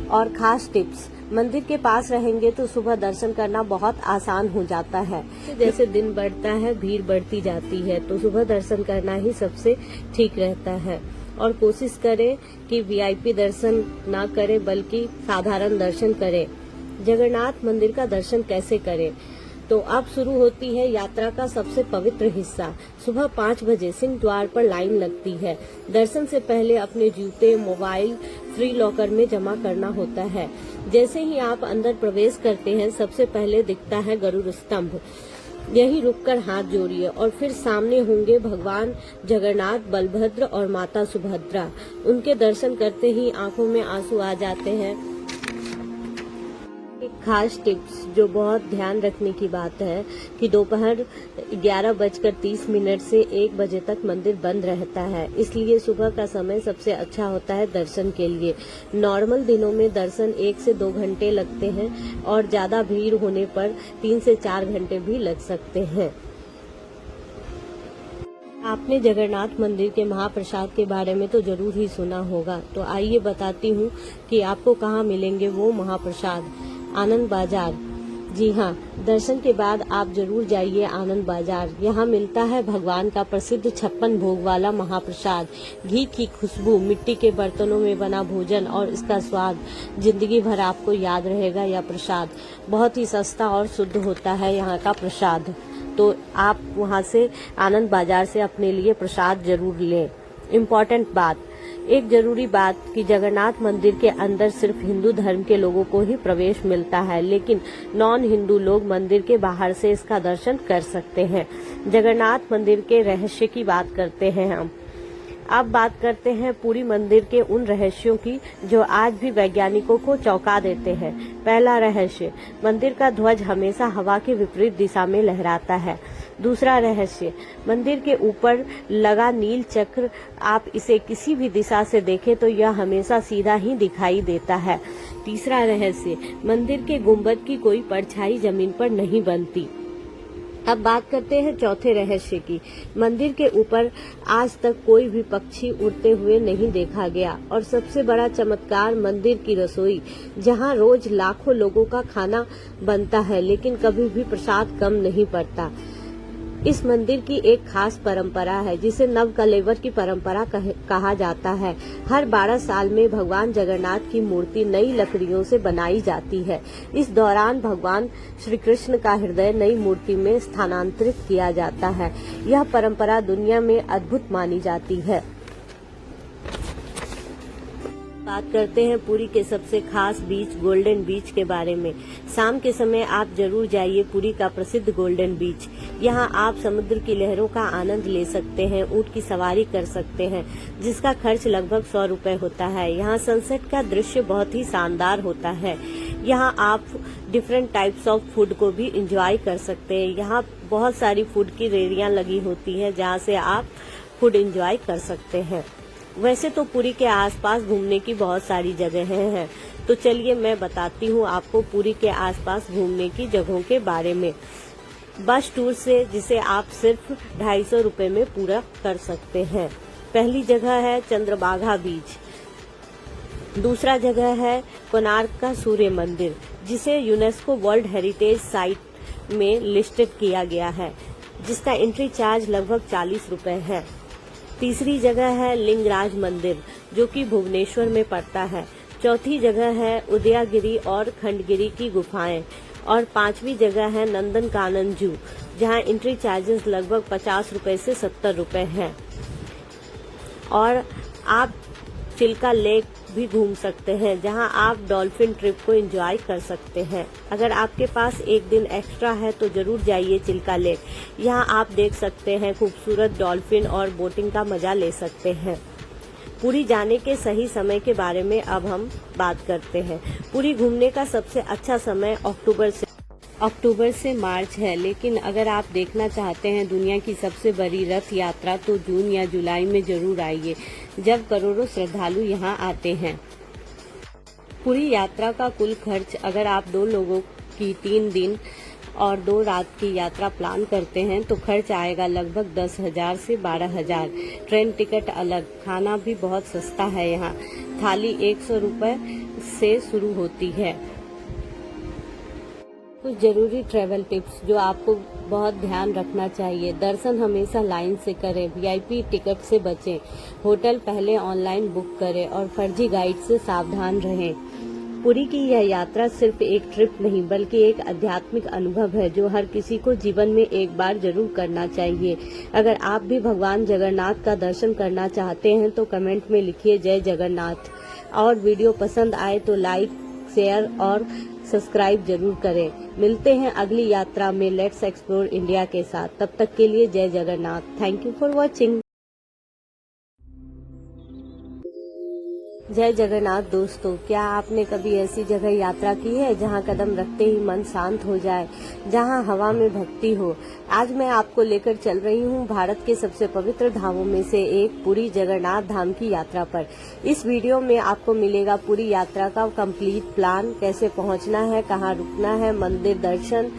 और खास टिप्स, मंदिर के पास रहेंगे तो सुबह दर्शन करना बहुत आसान हो जाता है। जैसे दिन बढ़ता है भीड़ बढ़ती जाती है, तो सुबह दर्शन करना ही सबसे ठीक रहता है। और कोशिश करें कि वीआईपी दर्शन ना करें बल्कि साधारण दर्शन करें। जगन्नाथ मंदिर का दर्शन कैसे करें? तो अब शुरू होती है यात्रा का सबसे पवित्र हिस्सा। सुबह 5 बजे सिंह द्वार पर लाइन लगती है। दर्शन से पहले अपने जूते, मोबाइल फ्री लॉकर में जमा करना होता है। जैसे ही आप अंदर प्रवेश करते हैं सबसे पहले दिखता है गरुड़ स्तंभ। यही रुककर हाथ जोड़िए और फिर सामने होंगे भगवान जगन्नाथ, बलभद्र और माता सुभद्रा। उनके दर्शन करते ही आंखों में आंसू आ जाते हैं। एक खास टिप्स जो बहुत ध्यान रखने की बात है कि दोपहर 11:30 से 1 बजे तक मंदिर बंद रहता है, इसलिए सुबह का समय सबसे अच्छा होता है दर्शन के लिए। नॉर्मल दिनों में दर्शन 1 से 2 घंटे लगते हैं और ज्यादा भीड़ होने पर 3 से 4 घंटे भी लग सकते हैं। आपने जगन्नाथ मंदिर के महाप्रसाद के बारे में तो जरूर ही सुना होगा, तो आइए बताती हूँ कि आपको कहाँ मिलेंगे वो महाप्रसाद। आनंद बाजार। जी हाँ, दर्शन के बाद आप जरूर जाइए आनंद बाजार। यहाँ मिलता है भगवान का प्रसिद्ध 56 भोग वाला महाप्रसाद। घी की खुशबू, मिट्टी के बर्तनों में बना भोजन और इसका स्वाद जिंदगी भर आपको याद रहेगा। यह प्रसाद बहुत ही सस्ता और शुद्ध होता है यहाँ का प्रसाद, तो आप वहाँ से आनंद बाजार से अपने लिए प्रसाद जरूर लें। इम्पोर्टेंट बात, एक जरूरी बात कि जगन्नाथ मंदिर के अंदर सिर्फ हिंदू धर्म के लोगों को ही प्रवेश मिलता है, लेकिन नॉन हिंदू लोग मंदिर के बाहर से इसका दर्शन कर सकते हैं। जगन्नाथ मंदिर के रहस्य की बात करते हैं हम। अब बात करते हैं पुरी मंदिर के उन रहस्यों की जो आज भी वैज्ञानिकों को चौंका देते हैं। पहला रहस्य, मंदिर का ध्वज हमेशा हवा के विपरीत दिशा में लहराता है। दूसरा रहस्य, मंदिर के ऊपर लगा नील चक्र, आप इसे किसी भी दिशा से देखें तो यह हमेशा सीधा ही दिखाई देता है। तीसरा रहस्य, मंदिर के गुंबद की कोई परछाई जमीन पर नहीं बनती। अब बात करते हैं चौथे रहस्य की। मंदिर के ऊपर आज तक कोई भी पक्षी उड़ते हुए नहीं देखा गया। और सबसे बड़ा चमत्कार, मंदिर की रसोई, जहां रोज लाखों लोगों का खाना बनता है, लेकिन कभी भी प्रसाद कम नहीं पड़ता। इस मंदिर की एक खास परंपरा है जिसे नवकलेवर की परंपरा कहा जाता है। हर 12 साल में भगवान जगन्नाथ की मूर्ति नई लकड़ियों से बनाई जाती है। इस दौरान भगवान श्री कृष्ण का हृदय नई मूर्ति में स्थानांतरित किया जाता है। यह परंपरा दुनिया में अद्भुत मानी जाती है। बात करते हैं पुरी के सबसे खास बीच गोल्डन बीच के बारे में। शाम के समय आप जरूर जाइए पुरी का प्रसिद्ध गोल्डन बीच। यहाँ आप समुद्र की लहरों का आनंद ले सकते हैं, ऊंट की सवारी कर सकते हैं, जिसका खर्च लगभग 100 रुपए होता है। यहाँ सनसेट का दृश्य बहुत ही शानदार होता है। यहाँ आप डिफरेंट टाइप्स ऑफ फूड को भी एंजॉय कर सकते हैं। यहाँ बहुत सारी फूड की रेहड़ियाँ लगी होती हैं जहाँ से आप फूड एंजॉय कर सकते हैं। वैसे तो पुरी के आसपास घूमने की बहुत सारी जगहें हैं, तो चलिए मैं बताती हूँ आपको पुरी के आसपास घूमने की जगहों के बारे में। बस टूर से जिसे आप सिर्फ 250 रुपए में पूरा कर सकते हैं। पहली जगह है चंद्रभागा बीच। दूसरा जगह है कोणार्क का सूर्य मंदिर, जिसे यूनेस्को वर्ल्ड हेरिटेज साइट में लिस्टेड किया गया है, जिसका एंट्री चार्ज लगभग 40 रुपए है। तीसरी जगह है लिंगराज मंदिर, जो कि भुवनेश्वर में पड़ता है। चौथी जगह है उदयगिरी और खंडगिरी की गुफाएं। और 5वीं जगह है नंदनकानन जू, जहां एंट्री चार्जेस लगभग 50 रुपए से 70 रुपए हैं। और आप चिल्का लेक भी घूम सकते हैं, जहां आप डॉल्फिन ट्रिप को एंजॉय कर सकते हैं। अगर आपके पास एक दिन एक्स्ट्रा है तो जरूर जाइए चिल्का लेक। यहां आप देख सकते हैं खूबसूरत डॉल्फिन और बोटिंग का मजा ले सकते हैं। पुरी जाने के सही समय के बारे में अब हम बात करते हैं। पुरी घूमने का सबसे अच्छा समय अक्टूबर से मार्च है, लेकिन अगर आप देखना चाहते हैं दुनिया की सबसे बड़ी रथ यात्रा तो जून या जुलाई में जरूर आइए, जब करोड़ों श्रद्धालु यहां आते हैं। पूरी यात्रा का कुल खर्च, अगर आप 2 लोगों की 3 दिन और 2 रात की यात्रा प्लान करते हैं तो खर्च आएगा लगभग 10,000 से 12,000। ट्रेन टिकट अलग, खाना भी बहुत सस्ता है। यहाँ थाली 100 रुपए से शुरू होती है। कुछ जरूरी ट्रैवल टिप्स जो आपको बहुत ध्यान रखना चाहिए। दर्शन हमेशा लाइन से करें, वीआईपी टिकट से बचें, होटल पहले ऑनलाइन बुक करें और फर्जी गाइड से सावधान रहें। पुरी की यह यात्रा सिर्फ एक ट्रिप नहीं बल्कि एक आध्यात्मिक अनुभव है जो हर किसी को जीवन में एक बार जरूर करना चाहिए। अगर आप भी भगवान जगन्नाथ का दर्शन करना चाहते हैं तो कमेंट में लिखिए जय जगन्नाथ। और वीडियो पसंद आए तो लाइक शेयर और सब्सक्राइब जरूर करें। मिलते हैं अगली यात्रा में लेट्स एक्सप्लोर इंडिया के साथ। तब तक के लिए जय Jagannath. Thank you for watching. जय जगन्नाथ दोस्तों, क्या आपने कभी ऐसी जगह यात्रा की है जहां कदम रखते ही मन शांत हो जाए, जहां हवा में भक्ति हो। आज मैं आपको लेकर चल रही हूं भारत के सबसे पवित्र धामों में से एक पुरी जगन्नाथ धाम की यात्रा पर। इस वीडियो में आपको मिलेगा पूरी यात्रा का कंप्लीट प्लान, कैसे पहुंचना है, कहां रुकना है, मंदिर दर्शन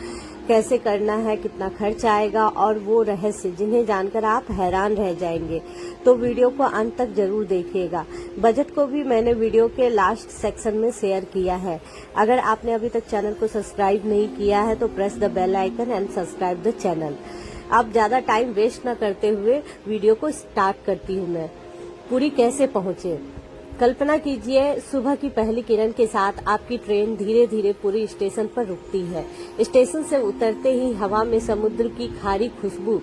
कैसे करना है, कितना खर्च आएगा और वो रहस्य जिन्हें जानकर आप हैरान रह जाएंगे। तो वीडियो को अंत तक जरूर देखिएगा। बजट को भी मैंने वीडियो के लास्ट सेक्शन में शेयर किया है। अगर आपने अभी तक चैनल को सब्सक्राइब नहीं किया है तो press the bell icon and subscribe the channel. अब ज्यादा टाइम वेस्ट न करते हुए वीडियो को स्टार्ट करती हूँ मैं। पुरी कैसे पहुँचे। कल्पना कीजिए, सुबह की पहली किरण के साथ आपकी ट्रेन धीरे धीरे पुरी स्टेशन पर रुकती है। स्टेशन से उतरते ही हवा में समुद्र की खारी खुशबू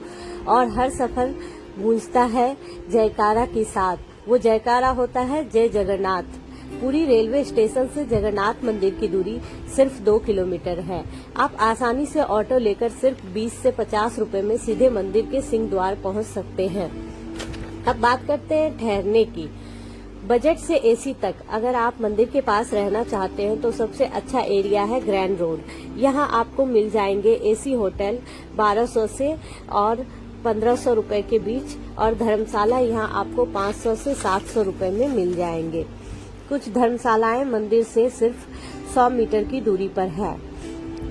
और हर सफर गूंजता है जयकारा के साथ। वो जयकारा होता है जय जगन्नाथ। पुरी रेलवे स्टेशन से जगन्नाथ मंदिर की दूरी सिर्फ 2 किलोमीटर है। आप आसानी से ऑटो लेकर सिर्फ 20 से 50 रुपए में सीधे मंदिर के सिंह द्वार पहुंच सकते हैं। अब बात करते हैं ठहरने की। बजट से एसी तक अगर आप मंदिर के पास रहना चाहते हैं तो सबसे अच्छा एरिया है ग्रैंड रोड। यहाँ आपको मिल जाएंगे एसी होटल 1200 से और 1500 रुपए के बीच, और धर्मशाला यहाँ आपको 500 से 700 रुपए में मिल जाएंगे। कुछ धर्मशालाएं मंदिर से सिर्फ 100 मीटर की दूरी पर है।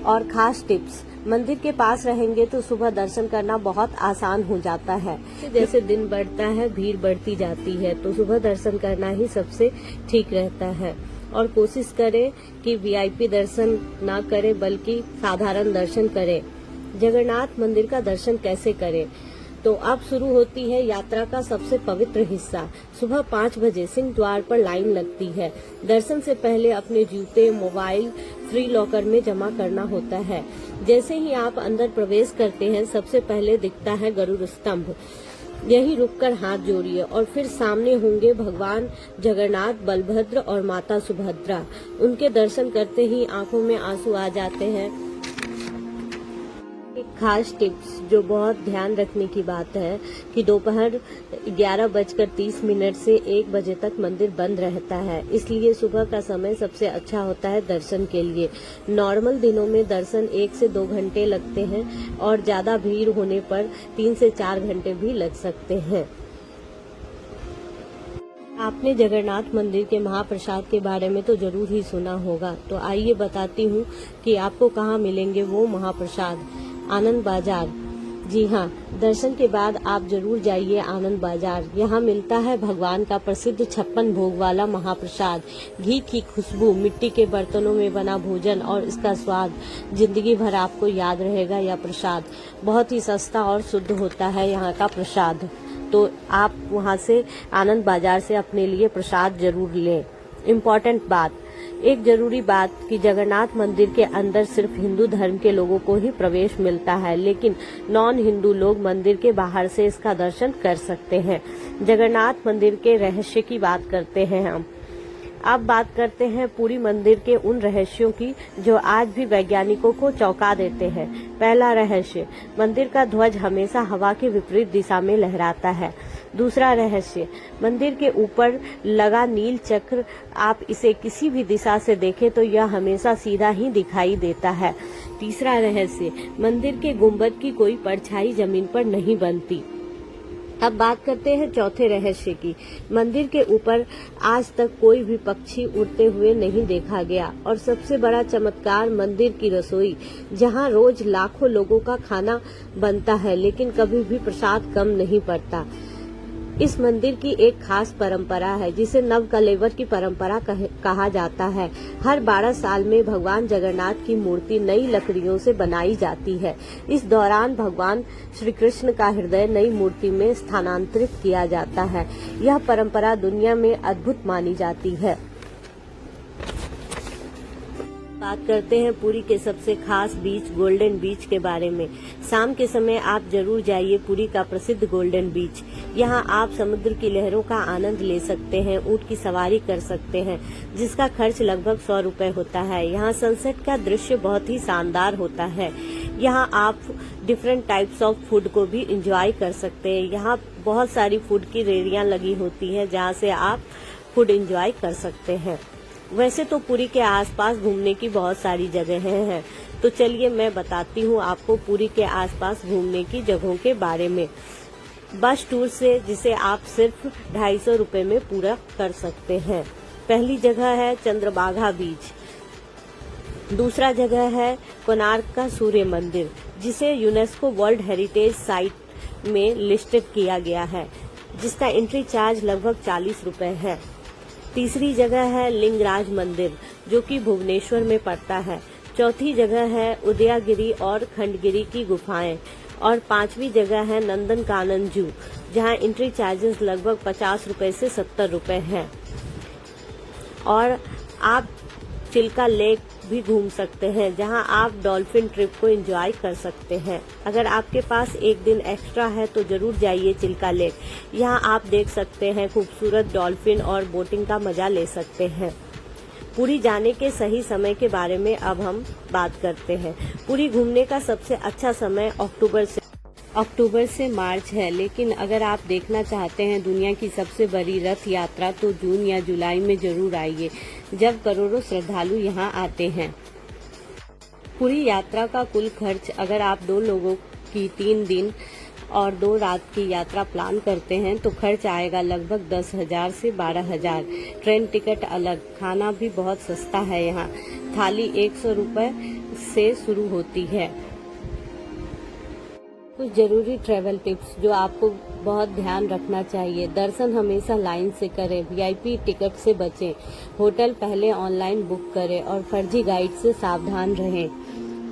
और खास टिप्स, मंदिर के पास रहेंगे तो सुबह दर्शन करना बहुत आसान हो जाता है। जैसे दिन बढ़ता है भीड़ बढ़ती जाती है, तो सुबह दर्शन करना ही सबसे ठीक रहता है। और कोशिश करें कि वीआईपी दर्शन ना करें बल्कि साधारण दर्शन करें। जगन्नाथ मंदिर का दर्शन कैसे करें, तो अब शुरू होती है यात्रा का सबसे पवित्र हिस्सा। सुबह 5 बजे सिंह द्वार पर लाइन लगती है। दर्शन से पहले अपने जूते, मोबाइल फ्री लॉकर में जमा करना होता है। जैसे ही आप अंदर प्रवेश करते हैं सबसे पहले दिखता है गरुड़ स्तंभ। यहीं रुककर हाथ जोड़िए और फिर सामने होंगे भगवान जगन्नाथ, बलभद्र और माता सुभद्रा। उनके दर्शन करते ही आंखों में आंसू आ जाते हैं। एक खास टिप्स जो बहुत ध्यान रखने की बात है कि दोपहर 11:30 से 1 बजे तक मंदिर बंद रहता है, इसलिए सुबह का समय सबसे अच्छा होता है दर्शन के लिए। नॉर्मल दिनों में दर्शन 1 से 2 घंटे लगते हैं और ज्यादा भीड़ होने पर 3 से 4 घंटे भी लग सकते हैं। आपने जगन्नाथ मंदिर के महाप्रसाद के बारे में तो जरूर ही सुना होगा, तो आइए बताती हूँ कि आपको कहाँ मिलेंगे वो महाप्रसाद। आनंद बाजार। जी हाँ, दर्शन के बाद आप जरूर जाइए आनंद बाजार। यहाँ मिलता है भगवान का प्रसिद्ध 56 भोग वाला महाप्रसाद। घी की खुशबू, मिट्टी के बर्तनों में बना भोजन और इसका स्वाद जिंदगी भर आपको याद रहेगा। यह प्रसाद बहुत ही सस्ता और शुद्ध होता है यहाँ का प्रसाद, तो आप वहाँ से आनंद बाजार से अपने लिए प्रसाद जरूर लें। इम्पोर्टेंट बात, एक जरूरी बात कि जगन्नाथ मंदिर के अंदर सिर्फ हिंदू धर्म के लोगों को ही प्रवेश मिलता है, लेकिन नॉन हिंदू लोग मंदिर के बाहर से इसका दर्शन कर सकते हैं। जगन्नाथ मंदिर के रहस्य की बात करते हैं हम। अब बात करते हैं पुरी मंदिर के उन रहस्यों की जो आज भी वैज्ञानिकों को चौंका देते हैं। पहला रहस्य, मंदिर का ध्वज हमेशा हवा के विपरीत दिशा में लहराता है। दूसरा रहस्य, मंदिर के ऊपर लगा नील चक्र, आप इसे किसी भी दिशा से देखें तो यह हमेशा सीधा ही दिखाई देता है। तीसरा रहस्य, मंदिर के गुंबद की कोई परछाई जमीन पर नहीं बनती। अब बात करते हैं चौथे रहस्य की। मंदिर के ऊपर आज तक कोई भी पक्षी उड़ते हुए नहीं देखा गया। और सबसे बड़ा चमत्कार, मंदिर की रसोई, जहां रोज लाखों लोगों का खाना बनता है लेकिन कभी भी प्रसाद कम नहीं पड़ता। इस मंदिर की एक खास परंपरा है जिसे नव कलेवर की परंपरा कहा जाता है। हर 12 साल में भगवान जगन्नाथ की मूर्ति नई लकड़ियों से बनाई जाती है। इस दौरान भगवान श्री कृष्ण का हृदय नई मूर्ति में स्थानांतरित किया जाता है। यह परंपरा दुनिया में अद्भुत मानी जाती है। बात करते हैं पुरी के सबसे खास बीच गोल्डन बीच के बारे में। शाम के समय आप जरूर जाइए पुरी का प्रसिद्ध गोल्डन बीच। यहाँ आप समुद्र की लहरों का आनंद ले सकते हैं, ऊंट की सवारी कर सकते हैं, जिसका खर्च लगभग 100 रुपए होता है। यहाँ सनसेट का दृश्य बहुत ही शानदार होता है। यहाँ आप डिफरेंट टाइप्स ऑफ फूड को भी एंजॉय कर सकते हैं। यहाँ बहुत सारी फूड की रेहड़ियां लगी होती हैं, जहाँ से आप फूड एंजॉय कर सकते हैं। वैसे तो पुरी के आसपास घूमने की बहुत सारी जगहें हैं, तो चलिए मैं बताती हूँ आपको पुरी के आसपास घूमने की जगहों के बारे में। बस टूर से जिसे आप सिर्फ 250 रुपए में पूरा कर सकते हैं। पहली जगह है चंद्रभागा बीच। दूसरा जगह है कोणार्क का सूर्य मंदिर, जिसे यूनेस्को वर्ल्ड हेरिटेज साइट में लिस्टेड किया गया है, जिसका एंट्री चार्ज लगभग 40 रुपए है। तीसरी जगह है लिंगराज मंदिर, जो कि भुवनेश्वर में पड़ता है। चौथी जगह है उदयगिरी और खंडगिरी की गुफाएं। और पांचवी जगह है नंदनकानन जू, जहां एंट्री चार्जेस लगभग 50 रुपए से 70 रुपए हैं। और आप चिल्का लेक भी घूम सकते हैं, जहां आप डॉल्फिन ट्रिप को एंजॉय कर सकते हैं। अगर आपके पास एक दिन एक्स्ट्रा है तो जरूर जाइए चिल्का लेक। यहां आप देख सकते हैं खूबसूरत डॉल्फिन और बोटिंग का मजा ले सकते हैं। पुरी जाने के सही समय के बारे में अब हम बात करते हैं। पुरी घूमने का सबसे अच्छा समय अक्टूबर से मार्च है, लेकिन अगर आप देखना चाहते हैं दुनिया की सबसे बड़ी रथ यात्रा तो जून या जुलाई में जरूर आइए, जब करोड़ों श्रद्धालु यहां आते हैं। पूरी यात्रा का कुल खर्च अगर आप 2 लोगों की 3 दिन और 2 रात की यात्रा प्लान करते हैं तो खर्च आएगा लगभग 10,000 से 12,000। ट्रेन टिकट अलग, खाना भी बहुत सस्ता है। यहाँ थाली 100 रुपए से शुरू होती है। कुछ जरूरी ट्रैवल टिप्स जो आपको बहुत ध्यान रखना चाहिए। दर्शन हमेशा लाइन से करें, वीआईपी टिकट से बचें, होटल पहले ऑनलाइन बुक करें और फर्जी गाइड से सावधान रहें।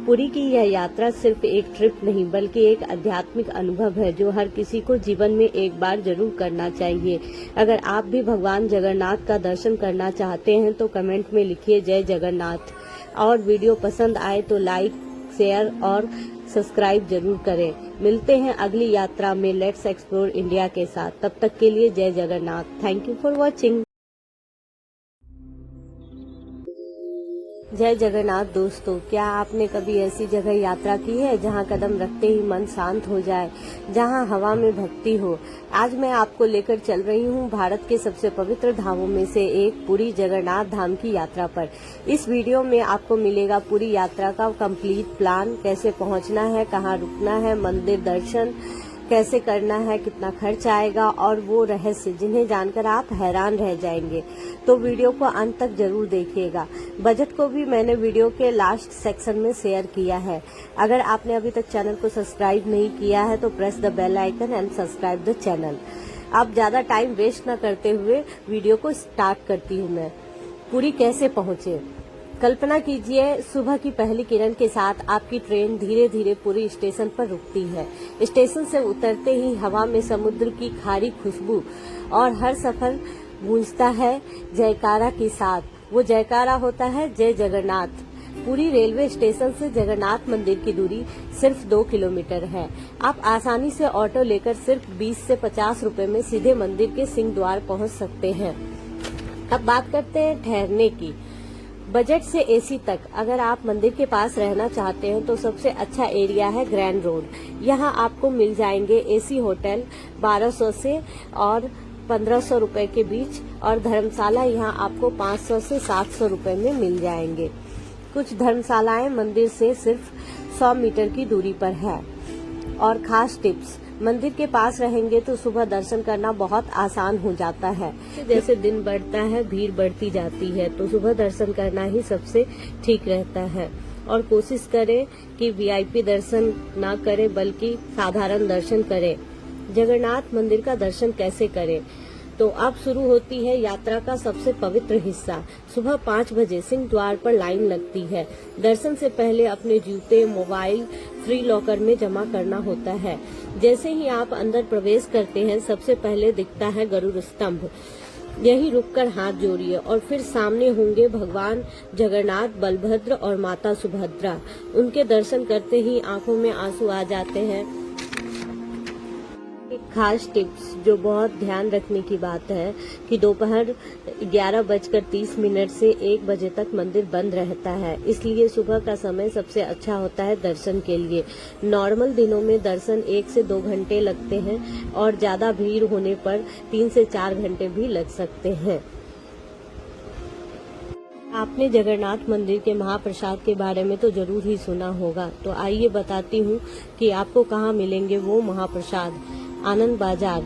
पुरी की यह यात्रा सिर्फ एक ट्रिप नहीं बल्कि एक आध्यात्मिक अनुभव है, जो हर किसी को जीवन में एक बार जरूर करना चाहिए। अगर आप भी भगवान जगन्नाथ का दर्शन करना चाहते हैं तो कमेंट में लिखिए जय जगन्नाथ। और वीडियो पसंद आए तो लाइक, शेयर और सब्सक्राइब जरूर करें। मिलते हैं अगली यात्रा में लेट्स एक्सप्लोर इंडिया के साथ। तब तक के लिए जय Jagannath. Thank you for watching. जय जगन्नाथ दोस्तों, क्या आपने कभी ऐसी जगह यात्रा की है जहां कदम रखते ही मन शांत हो जाए, जहां हवा में भक्ति हो? आज मैं आपको लेकर चल रही हूं भारत के सबसे पवित्र धामों में से एक पुरी जगन्नाथ धाम की यात्रा पर। इस वीडियो में आपको मिलेगा पूरी यात्रा का कंप्लीट प्लान, कैसे पहुंचना है, कहां रुकना है, मंदिर दर्शन कैसे करना है, कितना खर्च आएगा और वो रहस्य जिन्हें जानकर आप हैरान रह जाएंगे। तो वीडियो को अंत तक जरूर देखिएगा। बजट को भी मैंने वीडियो के लास्ट सेक्शन में शेयर किया है। अगर आपने अभी तक चैनल को सब्सक्राइब नहीं किया है तो press the bell icon and subscribe the channel. अब ज्यादा टाइम वेस्ट न करते हुए वीडियो को स्टार्ट करती हूँ मैं। पुरी कैसे पहुँचे? कल्पना कीजिए सुबह की पहली किरण के साथ आपकी ट्रेन धीरे धीरे पुरी स्टेशन पर रुकती है। स्टेशन से उतरते ही हवा में समुद्र की खारी खुशबू और हर सफर गूंजता है जयकारा के साथ। वो जयकारा होता है जय जगन्नाथ। पुरी रेलवे स्टेशन से जगन्नाथ मंदिर की दूरी सिर्फ 2 किलोमीटर है। आप आसानी से ऑटो लेकर सिर्फ 20 से 50 रुपए में सीधे मंदिर के सिंह द्वार पहुंच सकते हैं। अब बात करते हैं ठहरने की। बजट से एसी तक अगर आप मंदिर के पास रहना चाहते हैं तो सबसे अच्छा एरिया है ग्रैंड रोड। यहाँ आपको मिल जाएंगे एसी होटल 1200 से और 1500 रुपए के बीच, और धर्मशाला यहाँ आपको 500 से 700 रुपए में मिल जाएंगे। कुछ धर्मशालाएं मंदिर से सिर्फ 100 मीटर की दूरी पर है। और खास टिप्स, मंदिर के पास रहेंगे तो सुबह दर्शन करना बहुत आसान हो जाता है। जैसे दिन बढ़ता है भीड़ बढ़ती जाती है, तो सुबह दर्शन करना ही सबसे ठीक रहता है। और कोशिश करें कि वीआईपी दर्शन ना करें बल्कि साधारण दर्शन करें। जगन्नाथ मंदिर का दर्शन कैसे करें? तो अब शुरू होती है यात्रा का सबसे पवित्र हिस्सा। सुबह 5 बजे सिंह द्वार पर लाइन लगती है। दर्शन से पहले अपने जूते, मोबाइल फ्री लॉकर में जमा करना होता है। जैसे ही आप अंदर प्रवेश करते हैं सबसे पहले दिखता है गरुड़ स्तंभ। यही रुककर हाथ जोड़िए और फिर सामने होंगे भगवान जगन्नाथ, बलभद्र और माता सुभद्रा। उनके दर्शन करते ही आंखों में आंसू आ जाते हैं। एक खास टिप्स जो बहुत ध्यान रखने की बात है कि दोपहर 11:30 से 1 बजे तक मंदिर बंद रहता है, इसलिए सुबह का समय सबसे अच्छा होता है दर्शन के लिए। नॉर्मल दिनों में दर्शन 1 से 2 घंटे लगते हैं और ज्यादा भीड़ होने पर 3 से 4 घंटे भी लग सकते हैं। आपने जगन्नाथ मंदिर के महाप्रसाद के बारे में तो जरूर ही सुना होगा, तो आइए बताती हूँ कि आपको कहाँ मिलेंगे वो महाप्रसाद। आनंद बाजार।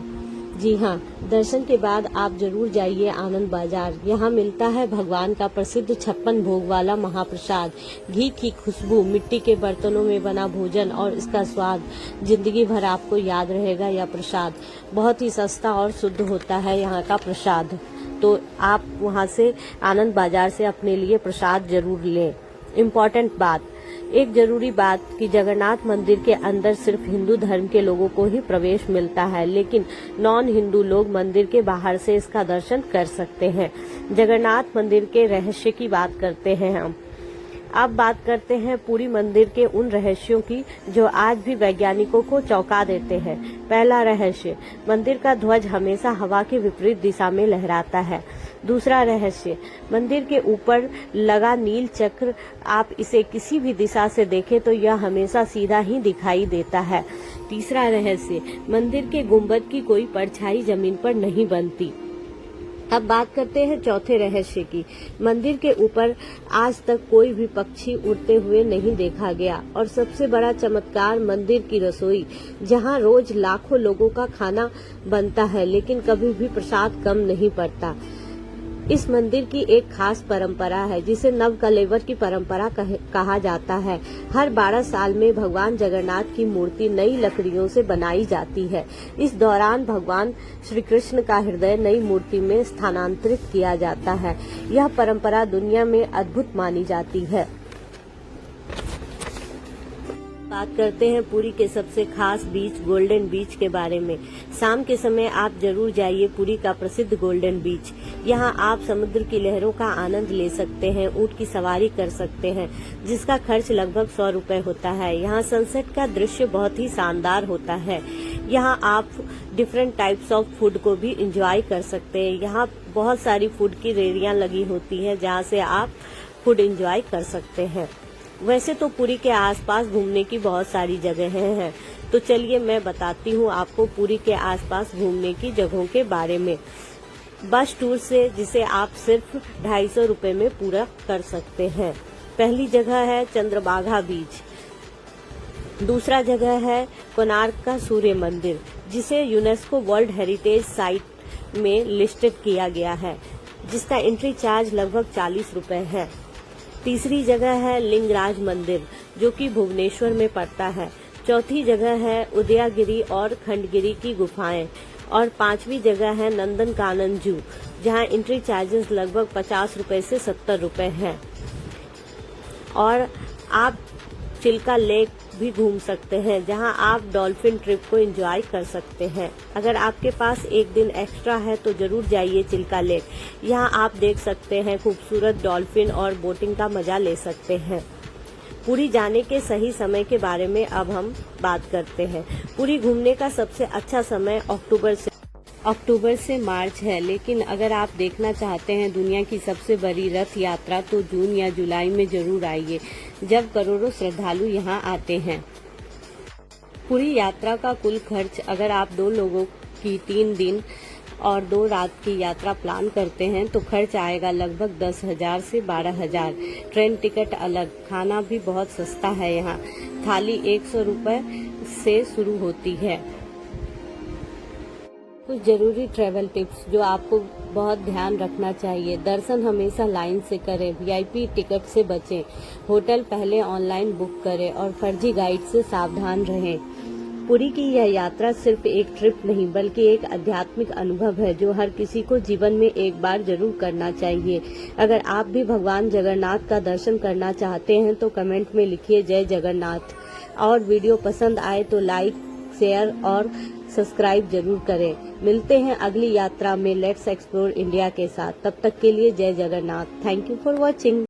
जी हाँ, दर्शन के बाद आप जरूर जाइए आनंद बाजार। यहाँ मिलता है भगवान का प्रसिद्ध 56 भोग वाला महाप्रसाद। घी की खुशबू, मिट्टी के बर्तनों में बना भोजन और इसका स्वाद जिंदगी भर आपको याद रहेगा। यह प्रसाद बहुत ही सस्ता और शुद्ध होता है यहाँ का प्रसाद, तो आप वहाँ से आनंद बाजार से अपने लिए प्रसाद जरूर लें। इम्पोर्टेंट बात, एक जरूरी बात कि जगन्नाथ मंदिर के अंदर सिर्फ हिंदू धर्म के लोगों को ही प्रवेश मिलता है, लेकिन नॉन हिंदू लोग मंदिर के बाहर से इसका दर्शन कर सकते हैं। जगन्नाथ मंदिर के रहस्य की बात करते हैं हम। अब बात करते हैं पुरी मंदिर के उन रहस्यों की जो आज भी वैज्ञानिकों को चौंका देते हैं। पहला रहस्य, मंदिर का ध्वज हमेशा हवा के विपरीत दिशा में लहराता है। दूसरा रहस्य, मंदिर के ऊपर लगा नील चक्र, आप इसे किसी भी दिशा से देखें तो यह हमेशा सीधा ही दिखाई देता है। तीसरा रहस्य, मंदिर के गुंबद की कोई परछाई जमीन पर नहीं बनती। अब बात करते हैं चौथे रहस्य की। मंदिर के ऊपर आज तक कोई भी पक्षी उड़ते हुए नहीं देखा गया। और सबसे बड़ा चमत्कार, मंदिर की रसोई, जहां रोज लाखों लोगों का खाना बनता है लेकिन कभी भी प्रसाद कम नहीं पड़ता। इस मंदिर की एक खास परंपरा है जिसे नवकलेवर की परंपरा कहा जाता है। हर 12 साल में भगवान जगन्नाथ की मूर्ति नई लकड़ियों से बनाई जाती है। इस दौरान भगवान श्री कृष्ण का हृदय नई मूर्ति में स्थानांतरित किया जाता है। यह परंपरा दुनिया में अद्भुत मानी जाती है। बात करते हैं पुरी के सबसे खास बीच गोल्डन बीच के बारे में। शाम के समय आप जरूर जाइए पुरी का प्रसिद्ध गोल्डन बीच। यहाँ आप समुद्र की लहरों का आनंद ले सकते हैं, ऊंट की सवारी कर सकते हैं, जिसका खर्च लगभग 100 रुपए होता है। यहाँ सनसेट का दृश्य बहुत ही शानदार होता है। यहाँ आप डिफरेंट टाइप्स ऑफ फूड को भी एंजॉय कर सकते हैं। यहाँ बहुत सारी फूड की रेहड़ियाँ लगी होती हैं जहाँ से आप फूड एंजॉय कर सकते हैं। वैसे तो पुरी के आसपास घूमने की बहुत सारी जगहें हैं, तो चलिए मैं बताती हूँ आपको पुरी के आसपास घूमने की जगहों के बारे में। बस टूर से जिसे आप सिर्फ 250 रुपए में पूरा कर सकते हैं। पहली जगह है चंद्रभागा बीच। दूसरा जगह है कोणार्क का सूर्य मंदिर, जिसे यूनेस्को वर्ल्ड हेरिटेज साइट में लिस्टेड किया गया है, जिसका एंट्री चार्ज लगभग 40 रुपए है। तीसरी जगह है लिंगराज मंदिर, जो कि भुवनेश्वर में पड़ता है। चौथी जगह है उदयगिरी और खंडगिरी की गुफाएं। और 5वीं जगह है नंदनकानन जू, जहां एंट्री चार्जेस लगभग 50 रुपए से 70 रुपए हैं। और आप चिल्का लेक भी घूम सकते हैं, जहां आप डॉल्फिन ट्रिप को एंजॉय कर सकते हैं। अगर आपके पास एक दिन एक्स्ट्रा है तो जरूर जाइए चिल्का लेक। यहां आप देख सकते हैं खूबसूरत डॉल्फिन और बोटिंग का मजा ले सकते हैं। पुरी जाने के सही समय के बारे में अब हम बात करते हैं। पुरी घूमने का सबसे अच्छा समय अक्टूबर से मार्च है, लेकिन अगर आप देखना चाहते हैं दुनिया की सबसे बड़ी रथ यात्रा तो जून या जुलाई में जरूर आइए, जब करोड़ों श्रद्धालु यहां आते हैं। पूरी यात्रा का कुल खर्च, अगर आप 2 लोगों की 3 दिन और 2 रात की यात्रा प्लान करते हैं तो खर्च आएगा लगभग 10,000 से 12,000। ट्रेन टिकट अलग, खाना भी बहुत सस्ता है। यहाँ थाली 100 रुपए से शुरू होती है। कुछ जरूरी ट्रैवल टिप्स जो आपको बहुत ध्यान रखना चाहिए। दर्शन हमेशा लाइन से करें, वीआईपी टिकट से बचें, होटल पहले ऑनलाइन बुक करें और फर्जी गाइड से सावधान रहें। पुरी की यह यात्रा सिर्फ एक ट्रिप नहीं बल्कि एक आध्यात्मिक अनुभव है जो हर किसी को जीवन में एक बार जरूर करना चाहिए। अगर आप भी भगवान जगन्नाथ का दर्शन करना चाहते हैं तो कमेंट में लिखिए जय जगन्नाथ। और वीडियो पसंद आए तो लाइक, शेयर और सब्सक्राइब जरूर करें। मिलते हैं अगली यात्रा में लेट्स एक्सप्लोर इंडिया के साथ। तब तक के लिए जय Jagannath. Thank you for watching.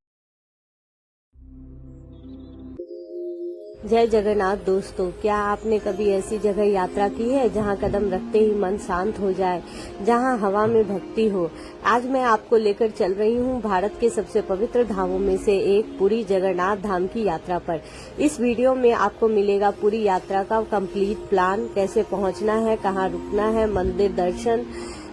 जय जगन्नाथ दोस्तों, क्या आपने कभी ऐसी जगह यात्रा की है जहां कदम रखते ही मन शांत हो जाए, जहां हवा में भक्ति हो। आज मैं आपको लेकर चल रही हूं भारत के सबसे पवित्र धामों में से एक पुरी जगन्नाथ धाम की यात्रा पर। इस वीडियो में आपको मिलेगा पूरी यात्रा का कंप्लीट प्लान, कैसे पहुंचना है, कहां रुकना है, मंदिर दर्शन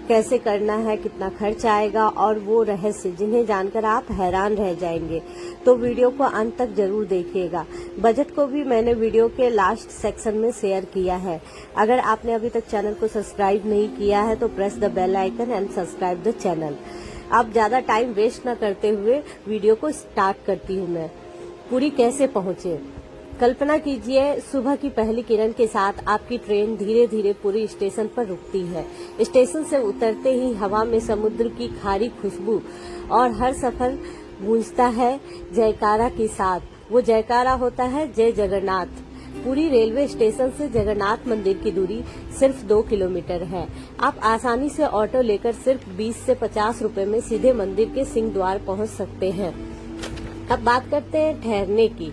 कैसे करना है, कितना खर्च आएगा और वो रहस्य जिन्हें जानकर आप हैरान रह जाएंगे। तो वीडियो को अंत तक जरूर देखिएगा। बजट को भी मैंने वीडियो के लास्ट सेक्शन में शेयर किया है। अगर आपने अभी तक चैनल को सब्सक्राइब नहीं किया है तो press the bell icon and subscribe the channel. अब ज्यादा टाइम वेस्ट न करते हुए वीडियो को स्टार्ट करती हूँ मैं। पुरी कैसे पहुंचे। कल्पना कीजिए, सुबह की पहली किरण के साथ आपकी ट्रेन धीरे धीरे पुरी स्टेशन पर रुकती है। स्टेशन से उतरते ही हवा में समुद्र की खारी खुशबू और हर सफर गूंजता है जयकारा के साथ। वो जयकारा होता है जय जगन्नाथ। पुरी रेलवे स्टेशन से जगन्नाथ मंदिर की दूरी सिर्फ 2 किलोमीटर है। आप आसानी से ऑटो लेकर सिर्फ 20 से 50 रुपए में सीधे मंदिर के सिंह द्वार पहुंच सकते हैं। अब बात करते हैं ठहरने की।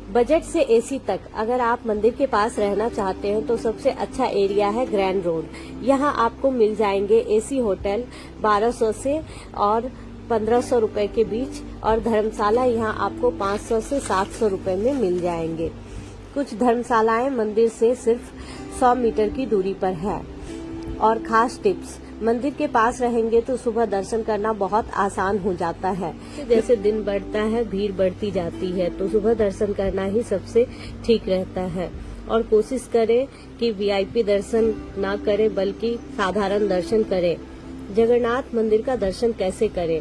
बजट से एसी तक अगर आप मंदिर के पास रहना चाहते हैं तो सबसे अच्छा एरिया है ग्रैंड रोड। यहाँ आपको मिल जाएंगे एसी होटल 1200 से और 1500 रुपए के बीच, और धर्मशाला यहाँ आपको 500 से 700 रुपए में मिल जाएंगे। कुछ धर्मशालाएं मंदिर से सिर्फ 100 मीटर की दूरी पर है। और खास टिप्स, मंदिर के पास रहेंगे तो सुबह दर्शन करना बहुत आसान हो जाता है। जैसे दिन बढ़ता है भीड़ बढ़ती जाती है, तो सुबह दर्शन करना ही सबसे ठीक रहता है। और कोशिश करें कि वीआईपी दर्शन ना करें बल्कि साधारण दर्शन करें। जगन्नाथ मंदिर का दर्शन कैसे करें,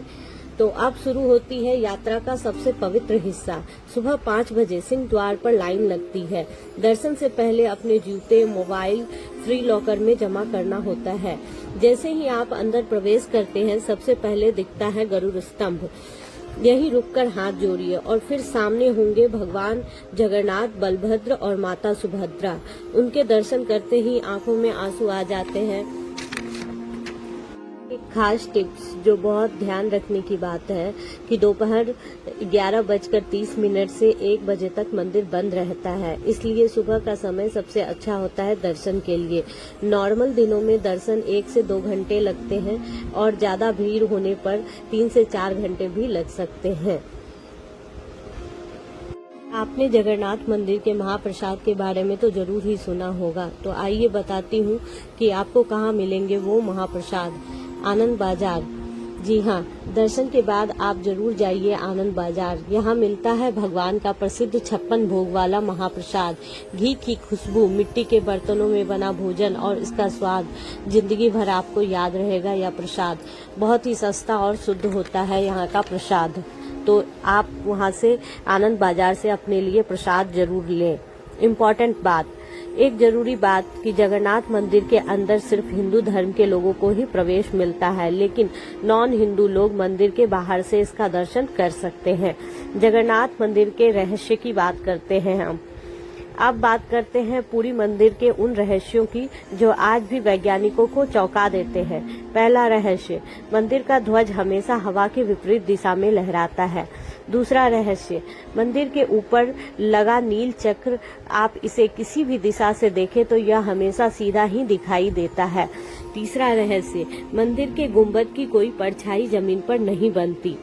तो अब शुरू होती है यात्रा का सबसे पवित्र हिस्सा। सुबह 5 बजे सिंह द्वार पर लाइन लगती है। दर्शन से पहले अपने जूते, मोबाइल फ्री लॉकर में जमा करना होता है। जैसे ही आप अंदर प्रवेश करते हैं सबसे पहले दिखता है गरुड़ स्तंभ। यही रुककर हाथ जोड़िए और फिर सामने होंगे भगवान जगन्नाथ, बलभद्र और माता सुभद्रा। उनके दर्शन करते ही आंखों में आंसू आ जाते हैं। एक खास टिप्स जो बहुत ध्यान रखने की बात है कि दोपहर 11:30 से 1 बजे तक मंदिर बंद रहता है, इसलिए सुबह का समय सबसे अच्छा होता है दर्शन के लिए। नॉर्मल दिनों में दर्शन 1 से 2 घंटे लगते हैं और ज्यादा भीड़ होने पर 3 से 4 घंटे भी लग सकते हैं। आपने जगन्नाथ मंदिर के महाप्रसाद के बारे में तो जरूर ही सुना होगा, तो आइए बताती हूँ कि आपको कहाँ मिलेंगे वो महाप्रसाद। आनंद बाजार। जी हाँ, दर्शन के बाद आप जरूर जाइए आनंद बाजार। यहाँ मिलता है भगवान का प्रसिद्ध 56 भोग वाला महाप्रसाद। घी की खुशबू, मिट्टी के बर्तनों में बना भोजन और इसका स्वाद जिंदगी भर आपको याद रहेगा। यह प्रसाद बहुत ही सस्ता और शुद्ध होता है यहाँ का प्रसाद, तो आप वहाँ से आनंद बाजार से अपने लिए प्रसाद जरूर लें। इम्पोर्टेंट बात, एक जरूरी बात कि जगन्नाथ मंदिर के अंदर सिर्फ हिंदू धर्म के लोगों को ही प्रवेश मिलता है, लेकिन नॉन हिंदू लोग मंदिर के बाहर से इसका दर्शन कर सकते हैं। जगन्नाथ मंदिर के रहस्य की बात करते हैं हम। अब बात करते हैं पुरी मंदिर के उन रहस्यों की जो आज भी वैज्ञानिकों को चौंका देते हैं। पहला रहस्य, मंदिर का ध्वज हमेशा हवा के विपरीत दिशा में लहराता है। दूसरा रहस्य, मंदिर के ऊपर लगा नील चक्र, आप इसे किसी भी दिशा से देखें तो यह हमेशा सीधा ही दिखाई देता है। तीसरा रहस्य, मंदिर के गुंबद की कोई परछाई जमीन पर नहीं बनती।